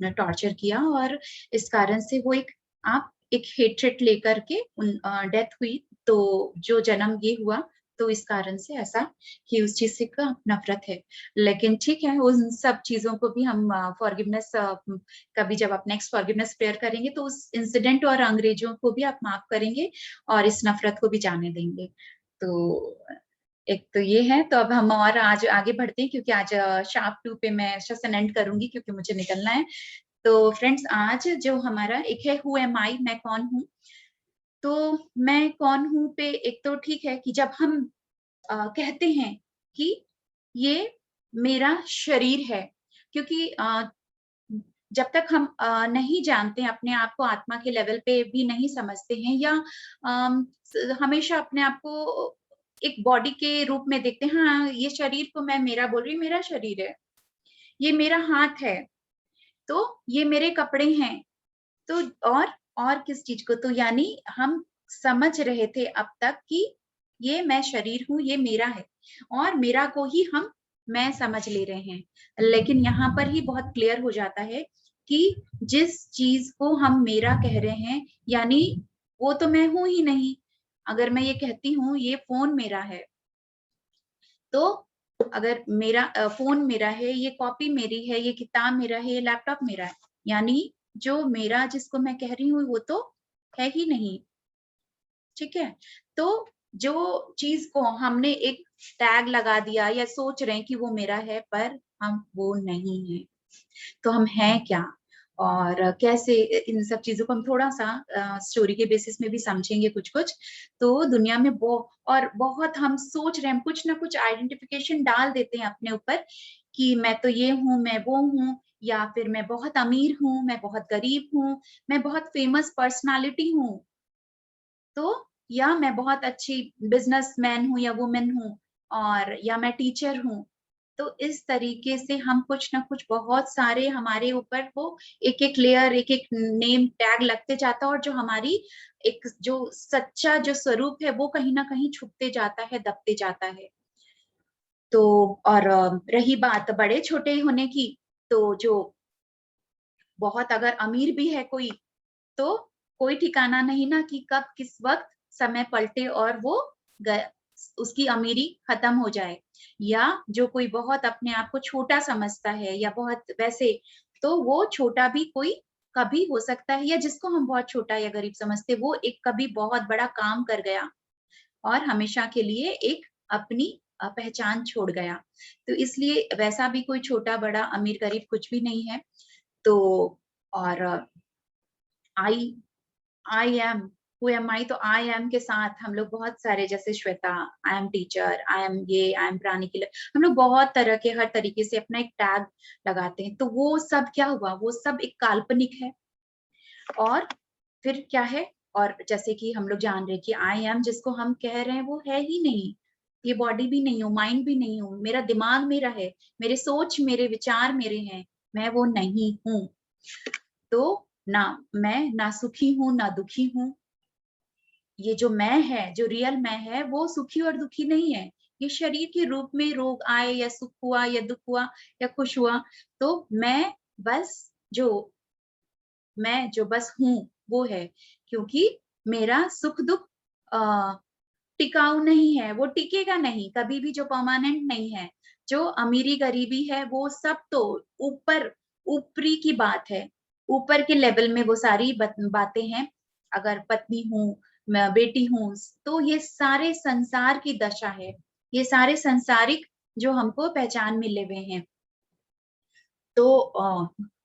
ने टॉर्चर किया और इस कारण से वो एक हेट्रेट लेकर के डेथ हुई। तो जो जन्म ये हुआ तो इस कारण से ऐसा कि उस चीज से का नफरत है। लेकिन ठीक है, उन सब चीजों को भी हम फॉरगिवनेस कभी जब आप नेक्स्ट फॉरगिवनेस प्रेयर करेंगे तो उस इंसिडेंट और अंग्रेजों को भी आप माफ करेंगे और इस नफरत को भी जाने देंगे। तो एक तो ये है। तो अब हम और आज आगे बढ़ते हैं क्योंकि आज शार्प 2 पे मैं सेशन एंड करूंगी क्योंकि मुझे निकलना है। तो फ्रेंड्स, आज जो हमारा एक है हु एम आई, मैं कौन हूँ। तो मैं कौन हूँ पे एक तो ठीक है कि जब हम कहते हैं कि ये मेरा शरीर है, क्योंकि जब तक हम नहीं जानते अपने आप को, आत्मा के लेवल पे भी नहीं समझते हैं या हमेशा अपने आप को एक बॉडी के रूप में देखते हैं, हाँ ये शरीर को मैं मेरा बोल रही हूँ, मेरा शरीर है, ये मेरा हाथ है, तो ये मेरे कपड़े हैं, तो और किस चीज को, तो यानी हम समझ रहे थे अब तक कि ये मैं शरीर हूँ, ये मेरा है और मेरा को ही हम मैं समझ ले रहे हैं। लेकिन यहाँ पर ही बहुत क्लियर हो जाता है कि जिस चीज को हम मेरा कह रहे हैं, यानी वो तो मैं हूं ही नहीं। अगर मैं ये कहती हूँ ये फोन मेरा है, तो अगर मेरा फोन मेरा है, ये कॉपी मेरी है, ये किताब मेरा है, ये लैपटॉप मेरा है, यानी जो मेरा जिसको मैं कह रही हूँ वो तो है ही नहीं। ठीक है, तो जो चीज को हमने एक टैग लगा दिया या सोच रहे हैं कि वो मेरा है, पर हम वो नहीं है, तो हम हैं क्या और कैसे, इन सब चीजों को हम थोड़ा सा स्टोरी के बेसिस में भी समझेंगे कुछ कुछ। तो दुनिया में और बहुत हम सोच रहे हैं, कुछ ना कुछ आइडेंटिफिकेशन डाल देते हैं अपने ऊपर कि मैं तो ये हूँ, मैं वो हूँ, या फिर मैं बहुत अमीर हूँ, मैं बहुत गरीब हूँ, मैं बहुत फेमस पर्सनालिटी हूँ, तो या मैं बहुत अच्छी बिजनेसमैन हूँ या वुमेन हूँ, और या मैं टीचर हूँ। तो इस तरीके से हम कुछ ना कुछ बहुत सारे हमारे ऊपर वो एक एक लेयर, एक एक नेम टैग लगते जाता है और जो हमारी एक जो सच्चा जो स्वरूप है वो कहीं ना कहीं छुपते जाता है, दबते जाता है। तो और रही बात बड़े छोटे होने की, तो जो बहुत अगर अमीर भी है कोई, तो कोई ठिकाना नहीं ना कि कब किस वक्त समय पलटे और वो उसकी अमीरी खत्म हो जाए। या जो कोई बहुत अपने आप को छोटा समझता है या बहुत वैसे, तो वो छोटा भी कोई कभी हो सकता है, या जिसको हम बहुत छोटा या गरीब समझते, वो एक कभी बहुत बड़ा काम कर गया और हमेशा के लिए एक अपनी पहचान छोड़ गया। तो इसलिए वैसा भी कोई छोटा बड़ा अमीर गरीब कुछ भी नहीं है। तो और आई आई एम हु एम आई, तो आई एम के साथ हम लोग बहुत सारे, जैसे Shweta I am teacher, I am ये, आई एम प्राणी किलर, हम लोग बहुत तरह के हर तरीके से अपना एक टैग लगाते हैं। तो वो सब क्या हुआ, वो सब एक काल्पनिक है। और फिर क्या है, और जैसे कि हम लोग जान रहे हैं कि आई एम जिसको हम कह रहे हैं वो है ही नहीं, ये बॉडी भी नहीं हूँ, माइंड भी नहीं हूँ, मेरा दिमाग मेरा है, मेरे सोच मेरे विचार मेरे हैं, मैं वो नहीं हूँ। तो ना मैं ना सुखी हूँ ना दुखी हूँ, ये जो मैं है, जो रियल मैं है, वो सुखी और दुखी नहीं है। ये शरीर के रूप में रोग आए या सुख हुआ या दुख हुआ या खुश हुआ, तो मैं जो बस हूँ वो है। क्योंकि मेरा सुख दुख टिकाऊ नहीं है, वो टिकेगा नहीं कभी भी, जो परमानेंट नहीं है। जो अमीरी गरीबी है वो सब तो ऊपरी की बात है, ऊपर के लेवल में वो सारी बातें हैं। अगर पत्नी हूँ, मैं बेटी हूँ, तो ये सारे संसार की दशा है, ये सारे संसारिक जो हमको पहचान मिले हुए हैं। तो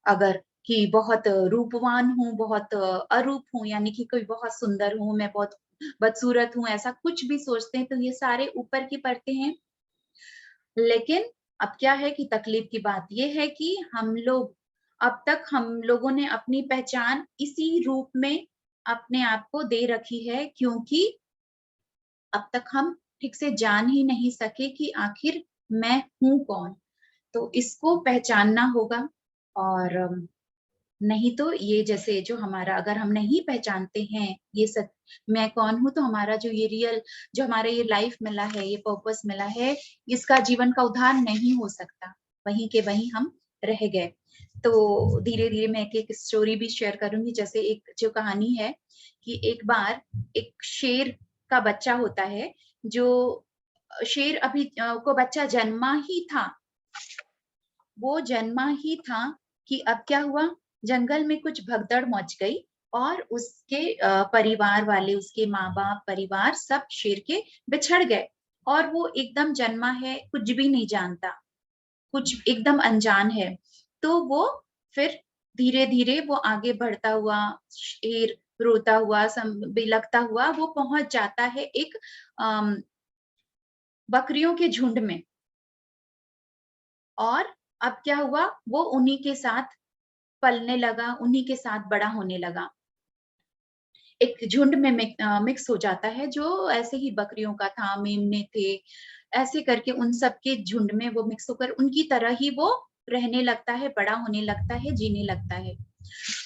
अगर कि बहुत रूपवान हूँ, बहुत अरूप हूँ, यानी कि कोई बहुत सुंदर हूँ, मैं बहुत बदसूरत हूँ, ऐसा कुछ भी सोचते हैं तो ये सारे ऊपर की परतें हैं। लेकिन अब क्या है कि तकलीफ की बात ये है कि अब तक हम लोगों ने अपनी पहचान इसी रूप में अपने आप को दे रखी है, क्योंकि अब तक हम ठीक से जान ही नहीं सके कि आखिर मैं हूँ कौन? तो इसको पहचानना होगा। और नहीं तो ये जैसे जो हमारा, अगर हम नहीं पहचानते हैं ये सच मैं कौन हूँ, तो हमारा जो ये रियल, जो हमारा ये लाइफ मिला है, ये पर्पस मिला है, इसका जीवन का उद्धार नहीं हो सकता। वहीं के वहीं हम रह गए। तो धीरे-धीरे मैं एक-एक स्टोरी भी शेयर करूँगी। जैसे एक जो कहानी है कि एक बार एक शेर का बच्चा होता है, जो शेर अभी को बच्चा जन्मा ही था। वो जन्मा ही था कि अब क्या हुआ, जंगल में कुछ भगदड़ मच गई और उसके परिवार वाले, उसके माँ-बाप, परिवार सब शेर के बिछड़ गए और वो एकदम जन्मा है, कुछ भी नहीं जानता, कुछ एकदम अनजान है। तो वो फिर धीरे-धीरे वो आगे बढ़ता हुआ, शेर रोता हुआ, बिलखता हुआ वो पहुँच जाता है एक अम, बकरियों के झुंड में। और अब क्या हुआ, वो उन्हीं के साथ पलने लगा, उन्हीं के साथ बड़ा होने लगा। एक झुंड में मिक्स हो जाता है, जो ऐसे ही बकरियों का था, मेमने थे, ऐसे करके उन सब के झुंड में वो मिक्स होकर उनकी तरह ही वो रहने लगता है, बड़ा होने लगता है, जीने लगता है।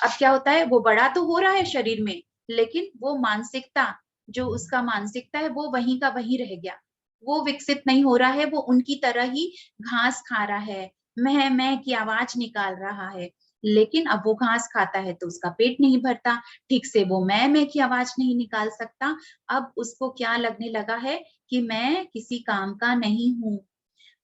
अब क्या होता है, वो बड़ा तो हो रहा है शरीर में, लेकिन वो मानसिकता, जो उसका मानसिकता है, वो वहीं का वहीं रह गया। वो विकसित नहीं हो रहा है, वो उनकी तरह ही घास खा रहा है, मैं की आवाज़ निकाल रहा है। लेकिन अब वो घास खाता है तो उसका पेट नहीं भरता, ठीक से वो मैं की आवाज़ नहीं निकाल सकता। अब उसको क्या लगने लगा है कि मैं किसी काम का नहीं हूँ।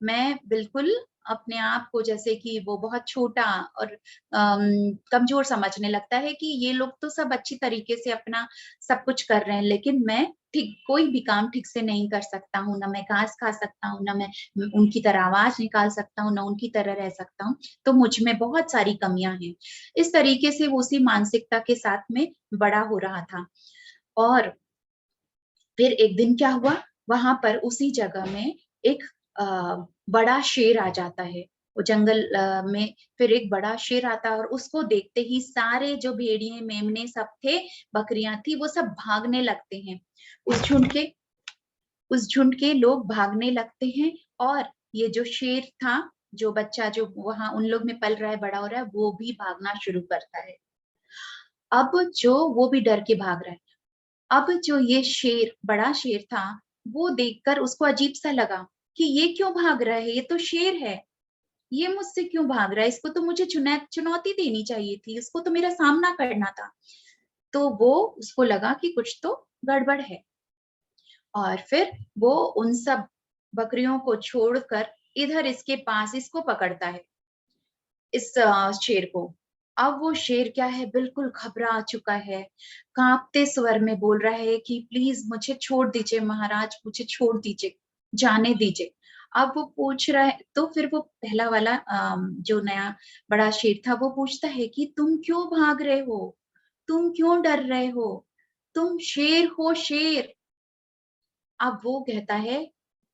मैं बिल्कुल अपने आप को जैसे कि वो बहुत छोटा और कमज़ोर समझने लगता है कि ये लोग तो सब अच्छी तरीके से अपना सब कुछ कर रहे हैं, लेकिन मैं ठीक कोई भी काम ठीक से नहीं कर सकता हूँ, ना मैं घास खा सकता हूँ, ना मैं उनकी तरह आवाज़ निकाल सकता हूँ, ना उनकी तरह रह सकता हूँ, तो मुझ में बहुत सारी कमियाँ हैं। इस तरीके से वो उसी मानसिकता के साथ में बड़ा हो रहा था। और फिर एक दिन क्या हुआ, वहाँ पर उसी जगह में एक अ, बड़ा शेर आ जाता है। वो जंगल में फिर एक बड़ा शेर आता है और उसको देखते ही सारे जो भेड़िए, मेमने सब थे, बकरियाँ थी, वो सब भागने लगते हैं। उस झुंड के उस झुंड के लोग भागने लगते हैं और ये जो शेर था, जो बच्चा जो वहाँ उन लोग में पल रहा है, बड़ा हो रहा है, वो भी भागना शुरू करता है। अब जो वो भी डर के भाग रहा है। अब जो ये शेर, बड़ा शेर था, वो देखकर उसको अजीब-सा लगा कि ये क्यों भाग रहा है? ये तो शेर है। ये मुझसे क्यों भाग रहा है? इसको तो मुझे चुनौती देनी चाहिए थी, इसको तो मेरा सामना करना था। तो वो उसको लगा कि कुछ तो गड़बड़ है और फिर वो उन सब बकरियों को छोड़कर इधर इसके पास इसको पकड़ता है, इस शेर को। अब वो शेर क्या है, बिल्कुल घबरा चुका है, काँपते स्वर में बोल रहा है कि प्लीज़ मुझे छोड़ दीजिए महाराज, मुझे छोड़ दीजिए, जाने दीजिए। अब वो पूछ रहा है, तो फिर वो पहला वाला जो नया बड़ा शेर था, वो पूछता है कि तुम क्यों भाग रहे हो? तुम क्यों डर रहे हो? तुम शेर हो, शेर। अब वो कहता है,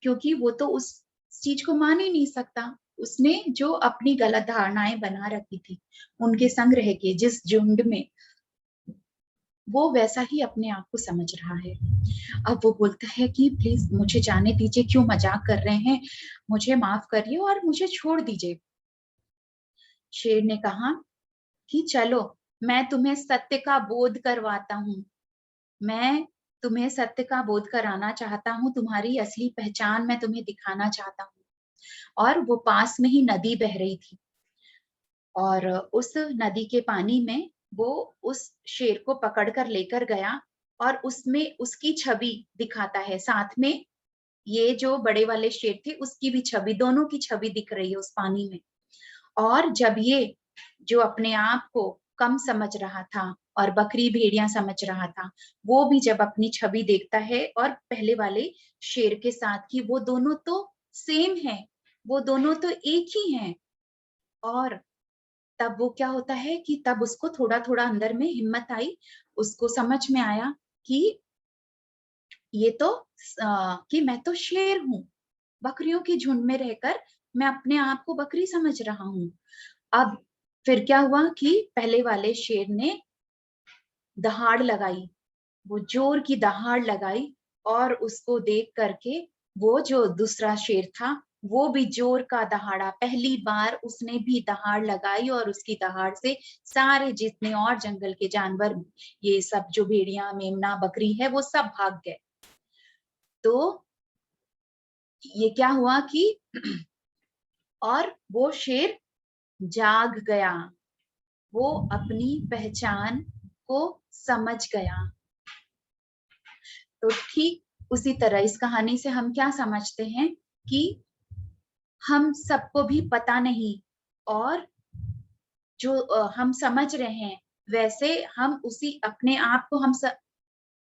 क्योंकि वो तो उस चीज़ को मान ही नहीं सकता। उसने जो अपनी गलत धारणाएँ बना रखी थी, उनके संग रह के जिस झुंड में, वो वैसा ही अपने आप को समझ रहा है। अब वो बोलता है कि प्लीज़ मुझे जाने दीजिए, क्यों मज़ाक कर रहे हैं? मुझे माफ़ करिए और मुझे छोड़ दीजिए। शेर ने कहा कि चलो, मैं तुम्हें सत्य का बोध करवाता हूँ। मैं तुम्हें सत्य का बोध कराना चाहता हूँ, तुम्हारी असली पहचान मैं तुम्हें दिखाना चाहता हूँ। और वो पास में ही नदी बह रही थी और उस नदी के पानी में वो उस शेर को पकड़ कर लेकर गया और उसमें उसकी छवि दिखाता है। साथ में ये जो बड़े वाले शेर थे, उसकी भी छवि, दोनों की छवि दिख रही है उस पानी में। और जब ये जो अपने आप को कम समझ रहा था और बकरी भेड़िया समझ रहा था, वो भी जब अपनी छवि देखता है और पहले वाले शेर के साथ कि वो दोनों तो सेम हैं, वो दोनों तो एक ही हैं। और तब वो क्या होता है कि तब उसको थोड़ा थोड़ा अंदर में हिम्मत आई, उसको समझ में आया कि ये तो कि मैं तो शेर हूँ, बकरियों के झुंड में रहकर मैं अपने आप को बकरी समझ रहा हूँ। अब फिर क्या हुआ कि पहले वाले शेर ने दहाड़ लगाई, वो जोर की दहाड़ लगाई, और उसको देख करके वो जो दूसरा शेर था वो भी जोर का दहाड़ा, पहली बार उसने भी दहाड़ लगाई, और उसकी दहाड़ से सारे जितने और जंगल के जानवर, ये सब जो भेड़िया, मेमना, बकरी है, वो सब भाग गए। तो ये क्या हुआ कि और वो शेर जाग गया, वो अपनी पहचान को समझ गया। तो ठीक उसी तरह इस कहानी से हम क्या समझते हैं कि हम सबको भी पता नहीं, और जो हम समझ रहे हैं वैसे हम उसी अपने आप को हम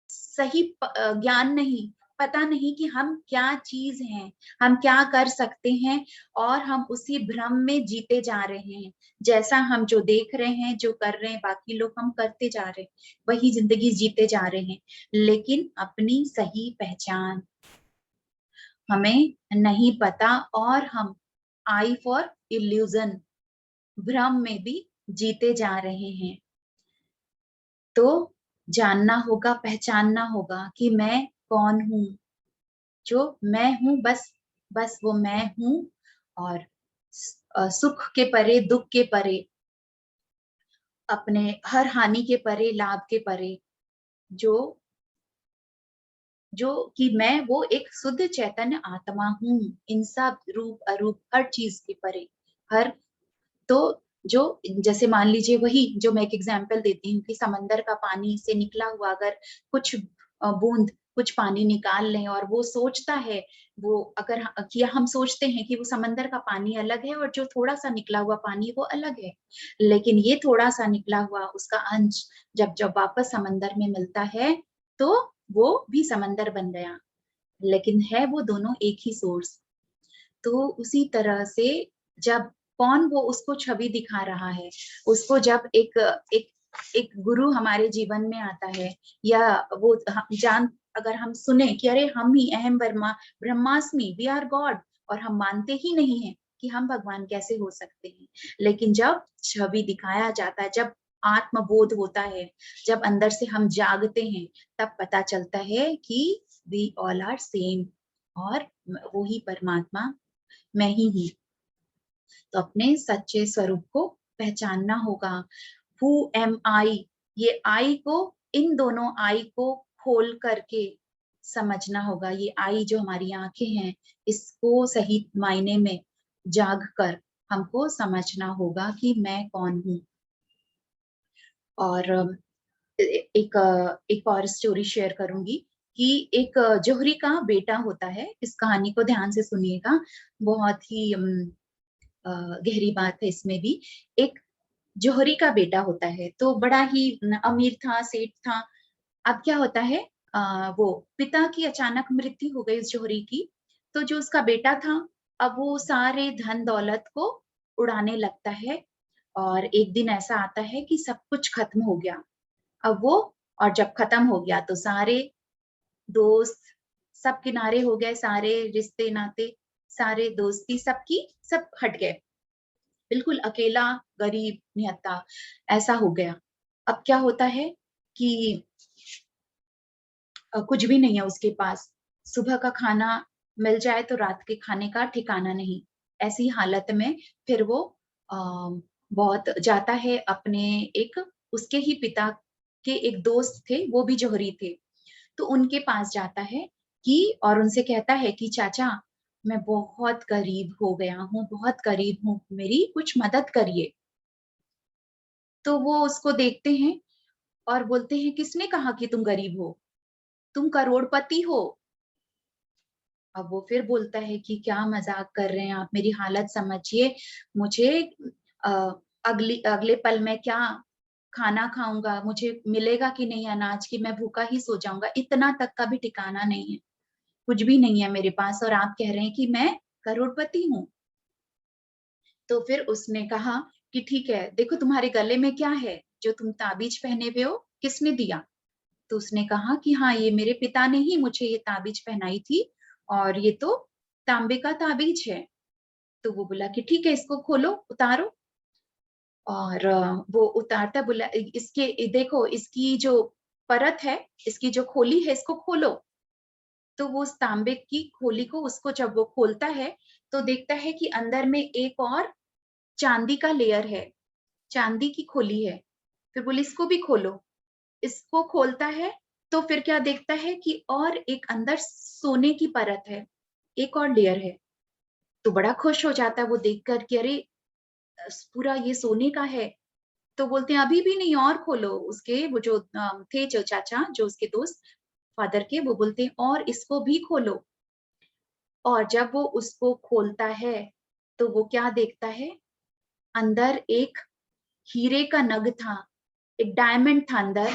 सही ज्ञान नहीं, पता नहीं कि हम क्या चीज हैं, हम क्या कर सकते हैं, और हम उसी भ्रम में जीते जा रहे हैं। जैसा हम जो देख रहे हैं, जो कर रहे हैं बाकी लोग, हम करते जा रहे हैं, वही जिंदगी जीते जा रहे हैं, लेकिन अपनी सही पहचान हमें नहीं पता, और हम आई फॉर इल्यूजन, भ्रम में भी जीते जा रहे हैं। तो जानना होगा, पहचानना होगा कि मैं कौन हूँ, जो मैं हूँ, बस बस वो मैं हूँ, और सुख के परे, दुख के परे, अपने हर हानि के परे, लाभ के परे, जो जो कि मैं वो एक शुद्ध चैतन्य आत्मा हूँ, इन सब रूप अरूप हर चीज के परे, हर तो जो जैसे मान लीजिए वही जो मैं एक एग्जांपल देती हूँ कि समंदर का पानी से निकला हुआ अगर कुछ बूंद कुछ पानी निकाल लें, और वो सोचता है, वो अगर किया हम सोचते हैं कि वो समंदर का पानी अलग है और जो थोड़ा सा निकला हुआ पानी वो अलग है, लेकिन ये थोड़ा सा निकला हुआ उसका अंश जब जब वापस समंदर में मिलता है तो वो भी समंदर बन गया, लेकिन है वो दोनों एक ही सोर्स। तो उसी तरह से जब कौन वो उसको छवि दिखा रहा है, उसको जब एक एक एक गुरु हमारे जीवन में आता है, या वो जान अगर हम सुने कि अरे हम ही अहम ब्रह्मास्मि, वी आर गॉड, और हम मानते ही नहीं है कि हम भगवान कैसे हो सकते हैं, लेकिन जब छवि दिखाया जाता है, जब आत्मबोध होता है, जब अंदर से हम जागते हैं, तब पता चलता है कि वी ऑल आर सेम, और वो ही परमात्मा मैं ही हूँ। तो अपने सच्चे स्वरूप को पहचानना होगा। हु एम आई, ये आई को, इन दोनों आई को खोल करके समझना होगा। ये आई जो हमारी आंखें हैं, इसको सही मायने में जाग कर हमको समझना होगा कि मैं कौन हूँ। और एक और स्टोरी शेयर करूंगी कि एक जोहरी का बेटा होता है। इस कहानी को ध्यान से सुनिएगा, बहुत ही गहरी बात है इसमें भी। एक जौहरी का बेटा होता है, तो बड़ा ही अमीर था, सेठ था। अब क्या होता है, वो पिता की अचानक मृत्यु हो गई उस जौहरी की, तो जो उसका बेटा था, अब वो सारे धन दौलत को उड़ाने लगता है, और एक दिन ऐसा आता है कि सब कुछ खत्म हो गया। अब वो, और जब खत्म हो गया तो सारे दोस्त सब किनारे हो गए, सारे रिश्ते नाते, सारे दोस्ती सबकी सब हट गए, बिल्कुल अकेला, गरीब, निहत्था ऐसा हो गया। अब क्या होता है कि कुछ भी नहीं है उसके पास, सुबह का खाना मिल जाए तो रात के खाने का ठिकाना नहीं। ऐसी हालत में फिर वो बहुत जाता है अपने एक, उसके ही पिता के एक दोस्त थे, वो भी जौहरी थे, तो उनके पास जाता है कि और उनसे कहता है कि चाचा, मैं बहुत गरीब हो गया हूँ, बहुत गरीब हूँ, मेरी कुछ मदद करिए। तो वो उसको देखते हैं और बोलते हैं, किसने कहा कि तुम गरीब हो, तुम करोड़पति हो। अब वो फिर बोलता है कि क्या मजाक कर रहे हैं आप, मेरी हालत समझिए, मुझे अगले पल में क्या खाना खाऊंगा, मुझे मिलेगा कि नहीं अनाज, की मैं भूखा ही सो जाऊंगा, इतना तक का भी ठिकाना नहीं है, कुछ भी नहीं है मेरे पास, और आप कह रहे हैं कि मैं करोड़पति हूँ। तो फिर उसने कहा कि ठीक है, देखो तुम्हारे गले में क्या है, जो तुम ताबीज पहने हुए हो, किसने दिया? तो उसने कहा कि हाँ, ये मेरे पिता ने ही मुझे ये ताबीज पहनाई थी और ये तो तांबे का ताबीज है। तो वो बोला कि ठीक है, इसको खोलो, उतारो। और वो उतारता बोला इसके देखो, इसकी जो परत है, इसकी जो खोली है, इसको खोलो। तो वो उस तांबे की खोली को, उसको जब वो खोलता है तो देखता है कि अंदर में एक और चांदी का लेयर है, चांदी की खोली है। फिर बोले इसको भी खोलो। इसको खोलता है तो फिर क्या देखता है कि और एक अंदर सोने की परत है, एक और लेयर है। तो बड़ा खुश हो जाता है वो देखकर कि अरे पूरा ये सोने का है। तो बोलते हैं अभी भी नहीं, और खोलो। उसके वो जो थे जो चाचा, जो उसके दोस्त फादर के, वो बोलते हैं और इसको भी खोलो। और जब वो उसको खोलता है तो वो क्या देखता है, अंदर एक हीरे का नग था, एक डायमंड था अंदर।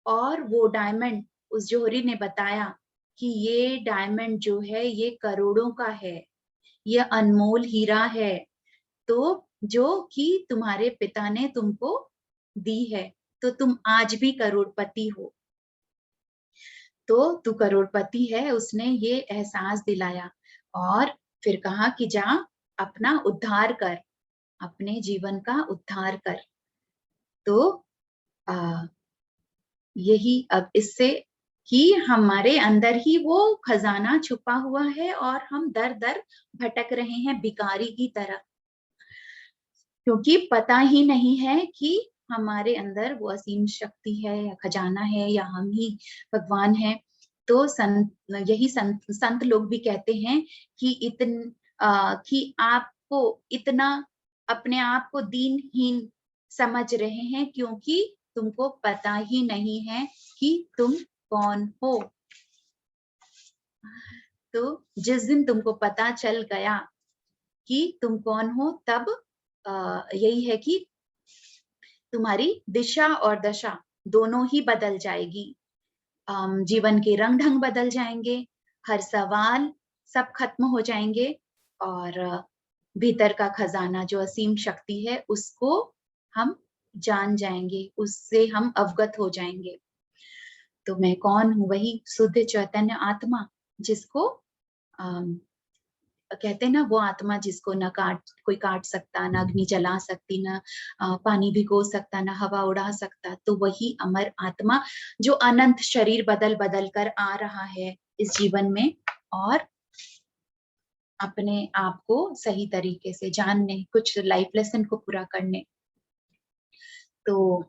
और वो डायमंड, उस जोहरी ने बताया कि ये डायमंड जो है ये करोड़ों का है, ये अनमोल हीरा है, तो जो कि तुम्हारे पिता ने तुमको दी है, तो तुम आज भी करोड़पति हो। तो तू करोड़पति है, उसने ये एहसास दिलाया। और फिर कहा कि जा अपना उद्धार कर, अपने जीवन का उद्धार कर। तो आ, यही अब इससे कि हमारे अंदर ही वो खजाना छुपा हुआ है और हम दर दर भटक रहे हैं भिखारी की तरह, क्योंकि पता ही नहीं है कि हमारे अंदर वो असीम शक्ति है या खजाना है या हम ही भगवान है। तो संत लोग भी कहते हैं कि कि आपको इतना अपने आप को दीनहीन समझ रहे हैं क्योंकि तुमको पता ही नहीं है कि तुम कौन हो। तो जिस दिन तुमको पता चल गया कि तुम कौन हो, तब यही है कि तुम्हारी दिशा और दशा दोनों ही बदल जाएगी। जीवन के रंग ढंग बदल जाएंगे, हर सवाल सब खत्म हो जाएंगे और भीतर का खजाना जो असीम शक्ति है उसको हम जान जाएंगे, उससे हम अवगत हो जाएंगे। तो मैं कौन हूँ? वही शुद्ध चैतन्य आत्मा, जिसको कहते हैं ना, वो आत्मा जिसको न कोई काट सकता, न अग्नि जला सकती, न पानी भिगो सकता, न हवा उड़ा सकता। तो वही अमर आत्मा जो अनंत शरीर बदल बदल कर आ रहा है इस जीवन में और अपने आप को सही तरीके से जानने, कुछ लाइफ लेसन को पूरा करने। तो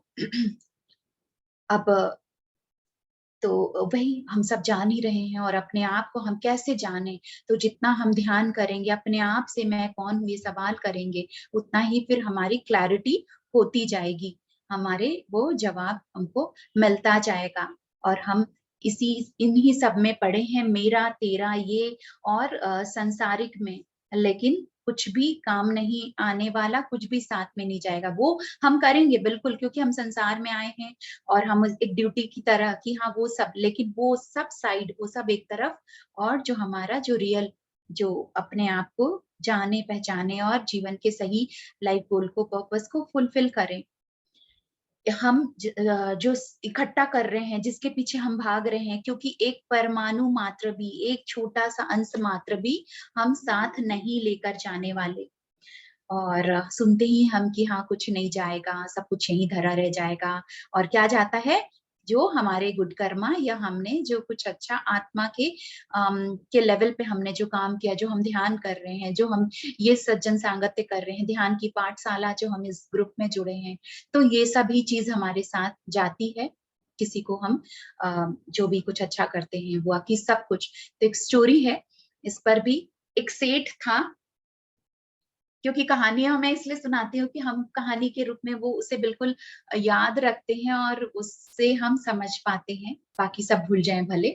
अब तो वही हम सब जान ही रहे हैं। और अपने आप को हम कैसे जाने? तो जितना हम ध्यान करेंगे, अपने आप से मैं कौन हूँ ये सवाल करेंगे, उतना ही फिर हमारी क्लैरिटी होती जाएगी, हमारे वो जवाब हमको मिलता जाएगा। और हम इन्हीं सब में पड़े हैं, मेरा तेरा ये और संसारिक में, लेकिन कुछ भी काम नहीं आने वाला, कुछ भी साथ में नहीं जाएगा। वो हम करेंगे बिल्कुल, क्योंकि हम संसार में आए हैं और हम एक ड्यूटी की तरह कि हाँ वो सब, लेकिन वो सब साइड, वो सब एक तरफ। और जो हमारा जो रियल, जो अपने आप को जाने पहचाने और जीवन के सही लाइफ गोल को, पर्पस को फुलफिल करें। हम जो इकट्ठा कर रहे हैं, जिसके पीछे हम भाग रहे हैं, क्योंकि एक परमाणु मात्र भी, एक छोटा सा अंश मात्र भी हम साथ नहीं लेकर जाने वाले। और सुनते ही हम कि हाँ कुछ नहीं जाएगा, सब कुछ यहीं धरा रह जाएगा। और क्या जाता है? जो हमारे गुड कर्मा या हमने जो कुछ अच्छा आत्मा के लेवल पे हमने जो काम किया, जो हम ध्यान कर रहे हैं, जो हम ये सज्जन सांगत्य कर रहे हैं, ध्यान की पाठशाला जो हम इस ग्रुप में जुड़े हैं, तो ये सभी चीज हमारे साथ जाती है। किसी को हम जो भी कुछ अच्छा करते हैं वो की सब कुछ। तो एक स्टोरी है इस पर भी। एक सेठ था, क्योंकि कहानियां मैं इसलिए सुनाती हूँ कि हम कहानी के रूप में वो उसे बिल्कुल याद रखते हैं और उससे हम समझ पाते हैं, बाकी सब भूल जाएं भले।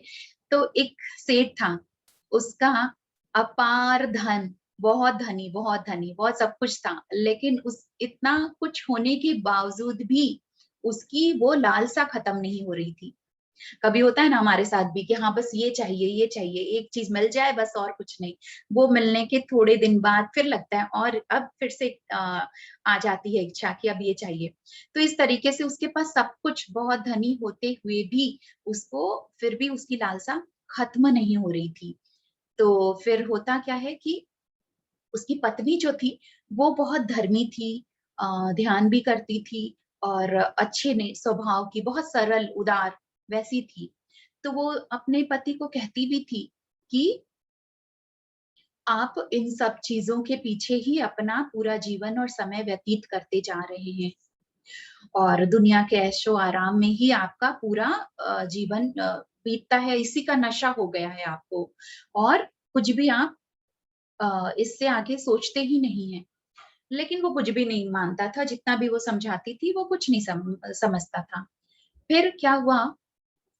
तो एक सेठ था, उसका अपार धन, बहुत धनी, बहुत धनी, बहुत सब कुछ था, लेकिन उस इतना कुछ होने के बावजूद भी उसकी वो लालसा खत्म नहीं हो रही थी। कभी होता है ना हमारे साथ भी कि हाँ बस ये चाहिए, एक चीज मिल जाए बस और कुछ नहीं। वो मिलने के थोड़े दिन बाद फिर लगता है और अब फिर से आ जाती है इच्छा कि अब ये चाहिए। तो इस तरीके से उसके पास सब कुछ, बहुत धनी होते हुए भी उसको फिर भी उसकी लालसा खत्म नहीं हो रही थी। तो फिर होता क्या है कि उसकी पत्नी जो थी वो बहुत धर्मी थी, ध्यान भी करती थी और अच्छे ने स्वभाव की, बहुत सरल उदार वैसी थी। तो वो अपने पति को कहती भी थी कि आप इन सब चीजों के पीछे ही अपना पूरा जीवन और समय व्यतीत करते जा रहे हैं और दुनिया के ऐशो आराम में ही आपका पूरा जीवन बीतता है, इसी का नशा हो गया है आपको और कुछ भी आप इससे आगे सोचते ही नहीं है। लेकिन वो कुछ भी नहीं मानता था, जितना भी वो समझाती थी वो कुछ नहीं समझता था। फिर क्या हुआ,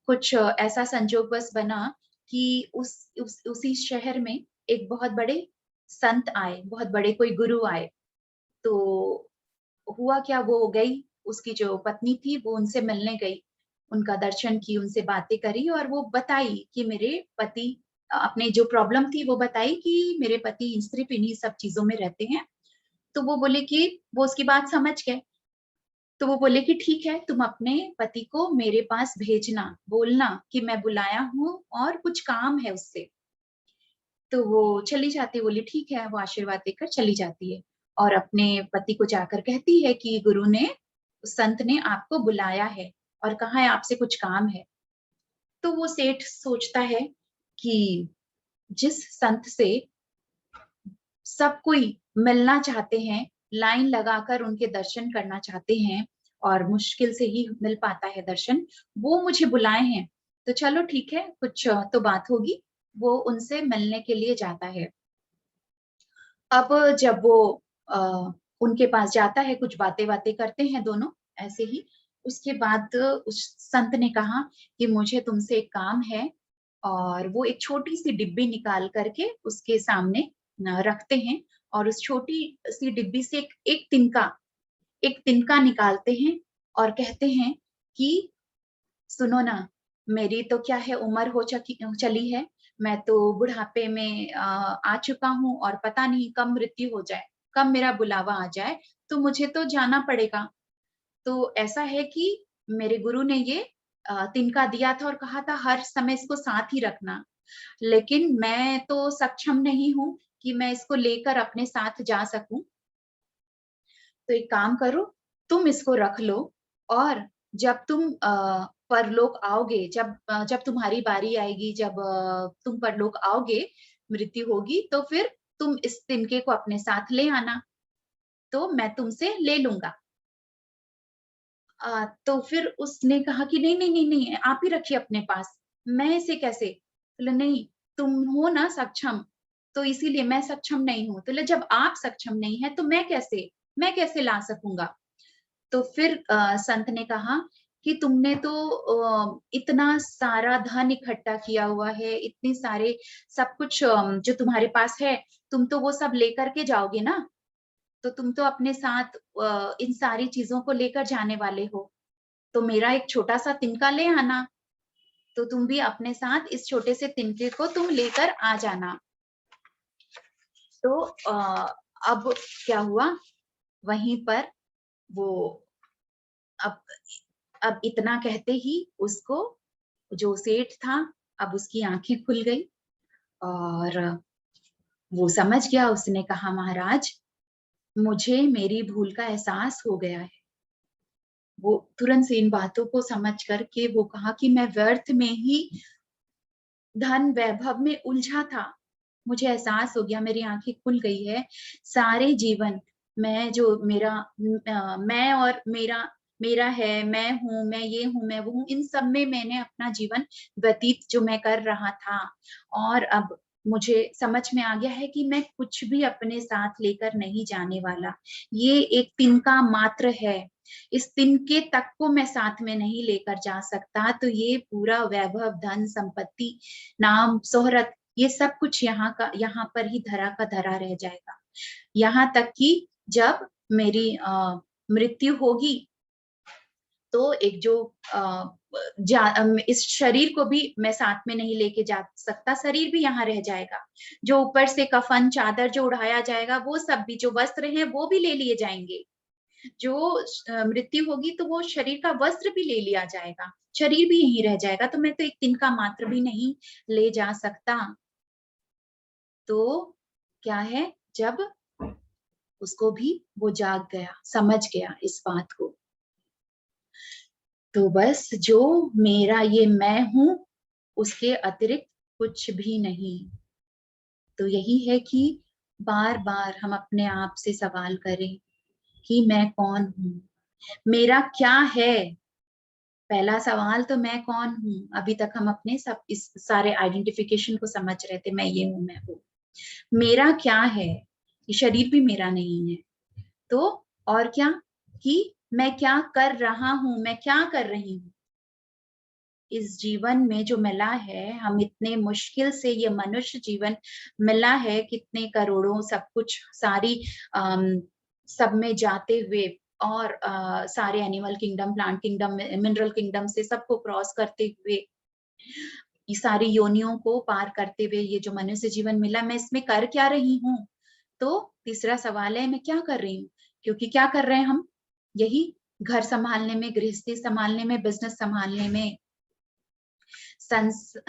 कुछ ऐसा संजोगवश बना कि उसी शहर में एक बहुत बड़े संत आए, बहुत बड़े कोई गुरु आए। तो हुआ क्या, वो गई, उसकी जो पत्नी थी वो उनसे मिलने गई, उनका दर्शन की, उनसे बातें करी और वो बताई कि मेरे पति, अपने जो प्रॉब्लम थी वो बताई कि मेरे पति इन सिर्फ इन्हीं सब चीजों में रहते हैं। तो वो बोले कि वो उसकी बात समझ गए। तो वो बोले कि ठीक है, तुम अपने पति को मेरे पास भेजना, बोलना कि मैं बुलाया हूँ और कुछ काम है उससे। तो वो चली जाती है, बोली ठीक है, वो आशीर्वाद देकर चली जाती है और अपने पति को जाकर कहती है कि गुरु ने, संत ने आपको बुलाया है और कहा है आपसे कुछ काम है। तो वो सेठ सोचता है कि जिस संत से सब कोई मिलना चाहते हैं, लाइन लगाकर उनके दर्शन करना चाहते हैं और मुश्किल से ही मिल पाता है दर्शन, वो मुझे बुलाए हैं, तो चलो ठीक है, कुछ तो बात होगी। वो उनसे मिलने के लिए जाता है। अब जब वो अ, उनके पास जाता है, कुछ बातें-वातें करते हैं दोनों ऐसे ही। उसके बाद उस संत ने कहा कि मुझे तुमसे एक काम है और वो एक छोटी-सी डिब्बी निकाल करके उसके सामने रखते हैं और उस छोटी-सी डिब्बी से एक तिनका निकालते हैं और कहते हैं कि सुनो ना, मेरी तो क्या है उम्र हो चली है, मैं तो बुढ़ापे में आ चुका हूँ और पता नहीं कब मृत्यु हो जाए, कब मेरा बुलावा आ जाए, तो मुझे तो जाना पड़ेगा। तो ऐसा है कि मेरे गुरु ने ये तिनका दिया था और कहा था हर समय इसको साथ ही रखना, लेकिन मैं तो सक्षम नहीं हूँ कि मैं इसको लेकर अपने साथ जा सकूँ। तो एक काम करो, तुम इसको रख लो और जब तुम परलोक आओगे, जब तुम्हारी बारी आएगी, जब तुम परलोक आओगे, मृत्यु होगी, तो फिर तुम इस तिनके को अपने साथ ले आना, तो मैं तुमसे ले लूँगा। तो फिर उसने कहा कि नहीं, आप ही रखिए अपने पास, मैं इसे कैसे? बोला नहीं, तुम हो ना सक्षम, तो इसीलिए मैं सक्षम नहीं हूँ। तो बोले जब आप सक्षम नहीं हैं, तो मैं कैसे ला सकूँगा? तो फिर संत ने कहा कि तुमने तो इतना सारा धन इकट्ठा किया हुआ है, इतने सारे सब कुछ जो तुम्हारे पास है, तुम तो वो सब लेकर के जाओगे ना? तो तुम तो अपने साथ इन सारी चीज़ों को लेकर जाने वाले हो। तो मेरा एक छोटा-सा तिनका ले आना, तो तुम भी अपने साथ इस छोटे से तिनके को तुम लेकर आ जाना। तो अब क्या हुआ, वहीं पर वो अब अब इतना कहते ही उसको, जो सेठ था, अब उसकी आँखें खुल गई और वो समझ गया। उसने कहा महाराज, मुझे मेरी भूल का एहसास हो गया है। वो तुरंत से इन बातों को समझ कर के वो कहा कि मैं व्यर्थ में ही धन वैभव में उलझा था। मुझे एहसास हो गया, मेरी आँखें खुल गई है। सारे जीवन मैं जो मैं और मेरा है, मैं हूँ, मैं ये हूँ, मैं वो हूँ, इन सब में मैंने अपना जीवन व्यतीत जो मैं कर रहा था और अब मुझे समझ में आ गया है कि मैं कुछ भी अपने साथ लेकर नहीं जाने वाला। ये एक तिनका मात्र है। इस तिनके तक को मैं साथ में नहीं लेकर जा सकता, तो ये पूरा वैभव, धन, संपत्ति, नाम, शोहरत, ये सब कुछ यहाँ पर ही धरा का धरा रह जाएगा। यहाँ तक कि जब मेरी मृत्यु होगी, तो एक जो इस शरीर को भी मैं साथ में नहीं लेके जा सकता, शरीर भी यहाँ रह जाएगा। जो ऊपर से कफन चादर जो उड़ाया जाएगा वो सब भी, जो वस्त्र हैं वो भी ले लिए जाएंगे। जो मृत्यु होगी तो वो शरीर का वस्त्र भी ले लिया जाएगा, शरीर भी यहीं रह जाएगा। तो मैं तो एक तिनका मात्र भी नहीं ले जा सकता। तो क्या है, जब उसको भी वो जाग गया, समझ गया इस बात को, तो बस जो मेरा ये मैं हूं उसके अतिरिक्त कुछ भी नहीं। तो यही है कि बार बार हम अपने आप से सवाल करें कि मैं कौन हूं, मेरा क्या है। पहला सवाल तो मैं कौन हूं। अभी तक हम अपने सब इस सारे आइडेंटिफिकेशन को समझ रहे थे, मैं ये हूं, मैं हूं। मेरा क्या है, ये शरीर भी मेरा नहीं है। तो और क्या, कि मैं क्या कर रहा हूं, मैं क्या कर रही हूं इस जीवन में जो मिला है। हम इतने मुश्किल से ये मनुष्य जीवन मिला है, कितने करोड़ों सब कुछ सारी सब में जाते हुए, और सारे animal kingdom, plant kingdom, mineral kingdom से सबको क्रॉस करते हुए, ये सारी योनियों को पार करते हुए ये जो मनुष्य जीवन मिला, मैं इसमें कर क्या रही हूँ। तो तीसरा सवाल है, मैं क्या कर रही हूँ। क्योंकि क्या कर रहे हैं हम, यही घर संभालने में, गृहस्थी संभालने में, बिजनेस संभालने में,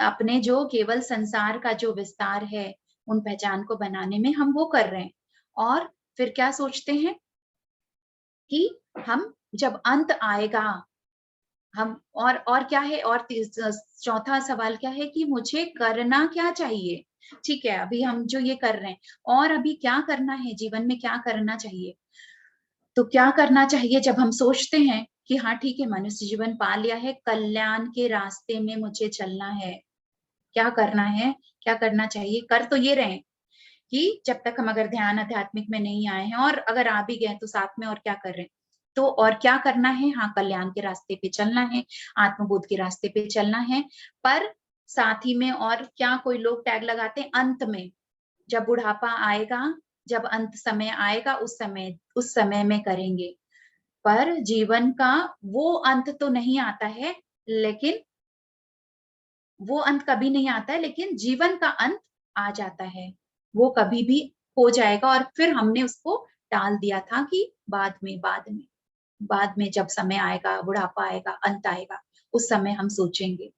अपने जो केवल संसार का जो विस्तार है उन पहचान को बनाने में हम वो कर रहे हैं। और फिर क्या सोचते हैं कि हम जब अंत आएगा, हम और क्या है, और चौथा सवाल क्या है कि मुझे करना क्या चाहिए। ठीक है, अभी हम जो ये कर रहे हैं, और अभी क्या करना है जीवन में, क्या करना चाहिए। तो क्या करना चाहिए, जब हम सोचते हैं कि हाँ ठीक है, मनुष्य जीवन पा लिया है, कल्याण के रास्ते में मुझे चलना है, क्या करना है, क्या करना चाहिए। कर तो ये रहे कि जब तक हम अगर ध्यान आध्यात्मिक में नहीं आए हैं, और अगर आ भी गए तो साथ में और क्या कर रहे हैं। तो और क्या करना है, हाँ कल्याण के रास्ते पे चलना है, आत्मबोध के रास्ते पे चलना है। पर साथ ही में और क्या, कोई लोग टैग लगाते हैं अंत में, जब बुढ़ापा आएगा, जब अंत समय आएगा, उस समय में करेंगे। पर जीवन का वो अंत तो नहीं आता है, लेकिन वो अंत कभी नहीं आता है, लेकिन जीवन का अंत आ जाता है, वो कभी भी हो जाएगा। और फिर हमने उसको टाल दिया था कि बाद में जब समय आएगा, बुढ़ापा आएगा, अंत आएगा, उस समय हम सोचेंगे।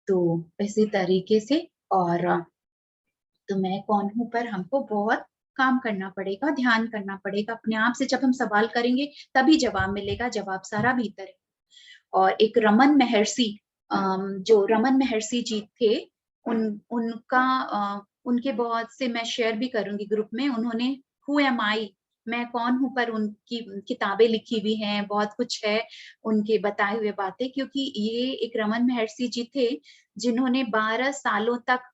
तो इसी तरीके से, और तो मैं कौन हूं पर हमको बहुत काम करना पड़ेगा, ध्यान करना पड़ेगा अपने आप से। जब हम सवाल करेंगे तभी जवाब मिलेगा, जवाब सारा भीतर है। और एक रमन महर्षि, जो रमन महर्षि जी थे, उनके बहुत से मैं शेयर भी करूंगी ग्रुप में। उन्होंने हु एम आई, मैं कौन हूं पर उनकी किताबें लिखी हुई हैं, बहुत कुछ है उनके बताए हुए बातें। क्योंकि ये एक रमन महर्षि जी थे जिन्होंने 12 सालों तक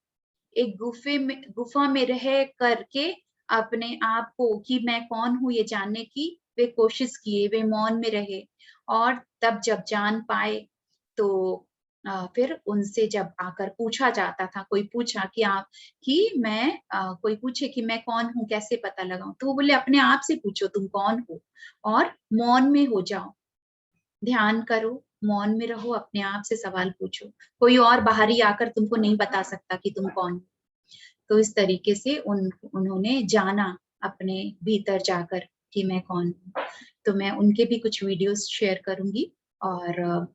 एक गुफा में रह करके अपने आप को कि मैं कौन हूं ये जानने की वे कोशिश किए, वे मौन में रहे। और तब जब जान पाए तो फिर उनसे जब आकर पूछा जाता था, कोई पूछा कि आप कोई पूछे कि मैं कौन हूं, कैसे पता लगाऊं, तो वो बोले अपने आप से पूछो तुम कौन हो, और मौन में हो जाओ, ध्यान करो, मौन में रहो, अपने आप से सवाल पूछो। कोई और बाहरी आकर तुमको नहीं बता सकता कि तुम कौन हो। तो इस तरीके से उन्होंने जाना अपने भीतर जाकर कि मैं कौन हूँ। तो मैं उनके भी कुछ वीडियोस शेयर करूंगी, और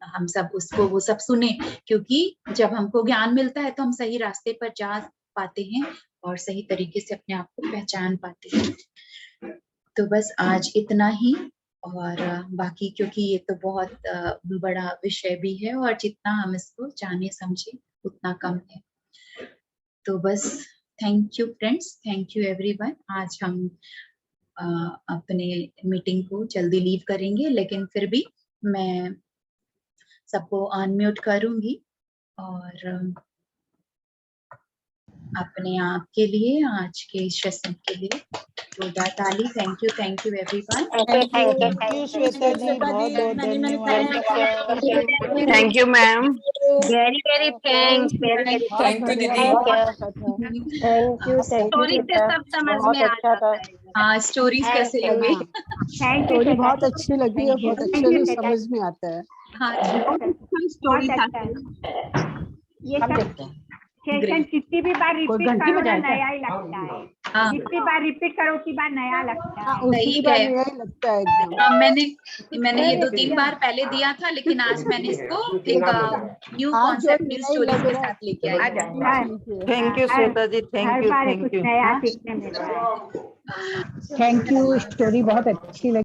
हम सब उसको वो सब सुने, क्योंकि जब हमको ज्ञान मिलता है तो हम सही रास्ते पर जा पाते हैं और सही तरीके से अपने आप को पहचान पाते हैं। तो बस आज इतना ही, और बाकी क्योंकि ये तो बहुत बड़ा विषय भी है, और जितना हम इसको जाने समझे उतना कम है। तो बस thank you friends, thank you everyone. आज हम अपने मीटिंग को जल्दी लीव करेंगे, लेकिन फिर भी मैं सबको अनम्यूट करूंगी, और अपने आप के लिए, आज के सेशन के लिए जोरदार ताली। Thank you everyone. Thank you Shweta ji, बहुत बहुत धन्यवाद। Thank you ma'am, very very thanks, very thank you दीदी। थैंक यू स्टोरी से सब समझ में आ जाता है। हाँ, स्टोरीज कैसे लगी? थैंक यू, स्टोरी बहुत अच्छी लगी है, बहुत अच्छे से समझ में आता है। हाँ, स्टोरी था। ये सब सेशन कितनी भी बार रिपीट करो ना नया ही लगता है। हाँ, जितनी बार रिपीट करो उतनी बार नया लगता है। उसी सही बार है। नया ही लगता है एकदम। हाँ, मैंने ये 2-3 बार पहले दिया था, लेकिन आज मैंने इसको एक न्यू आज जो कॉन्सेप्ट, न्यू नया ही स्टोरीज लग के रहा है, साथ लेके आई हूँ। थैंक यू श्वेता जी, हर थैंक यू, बार थैंक कुछ यू। नया सीखने मिल रहा है। थैंक यू, स्टोरी बहुत अच्छी लगी।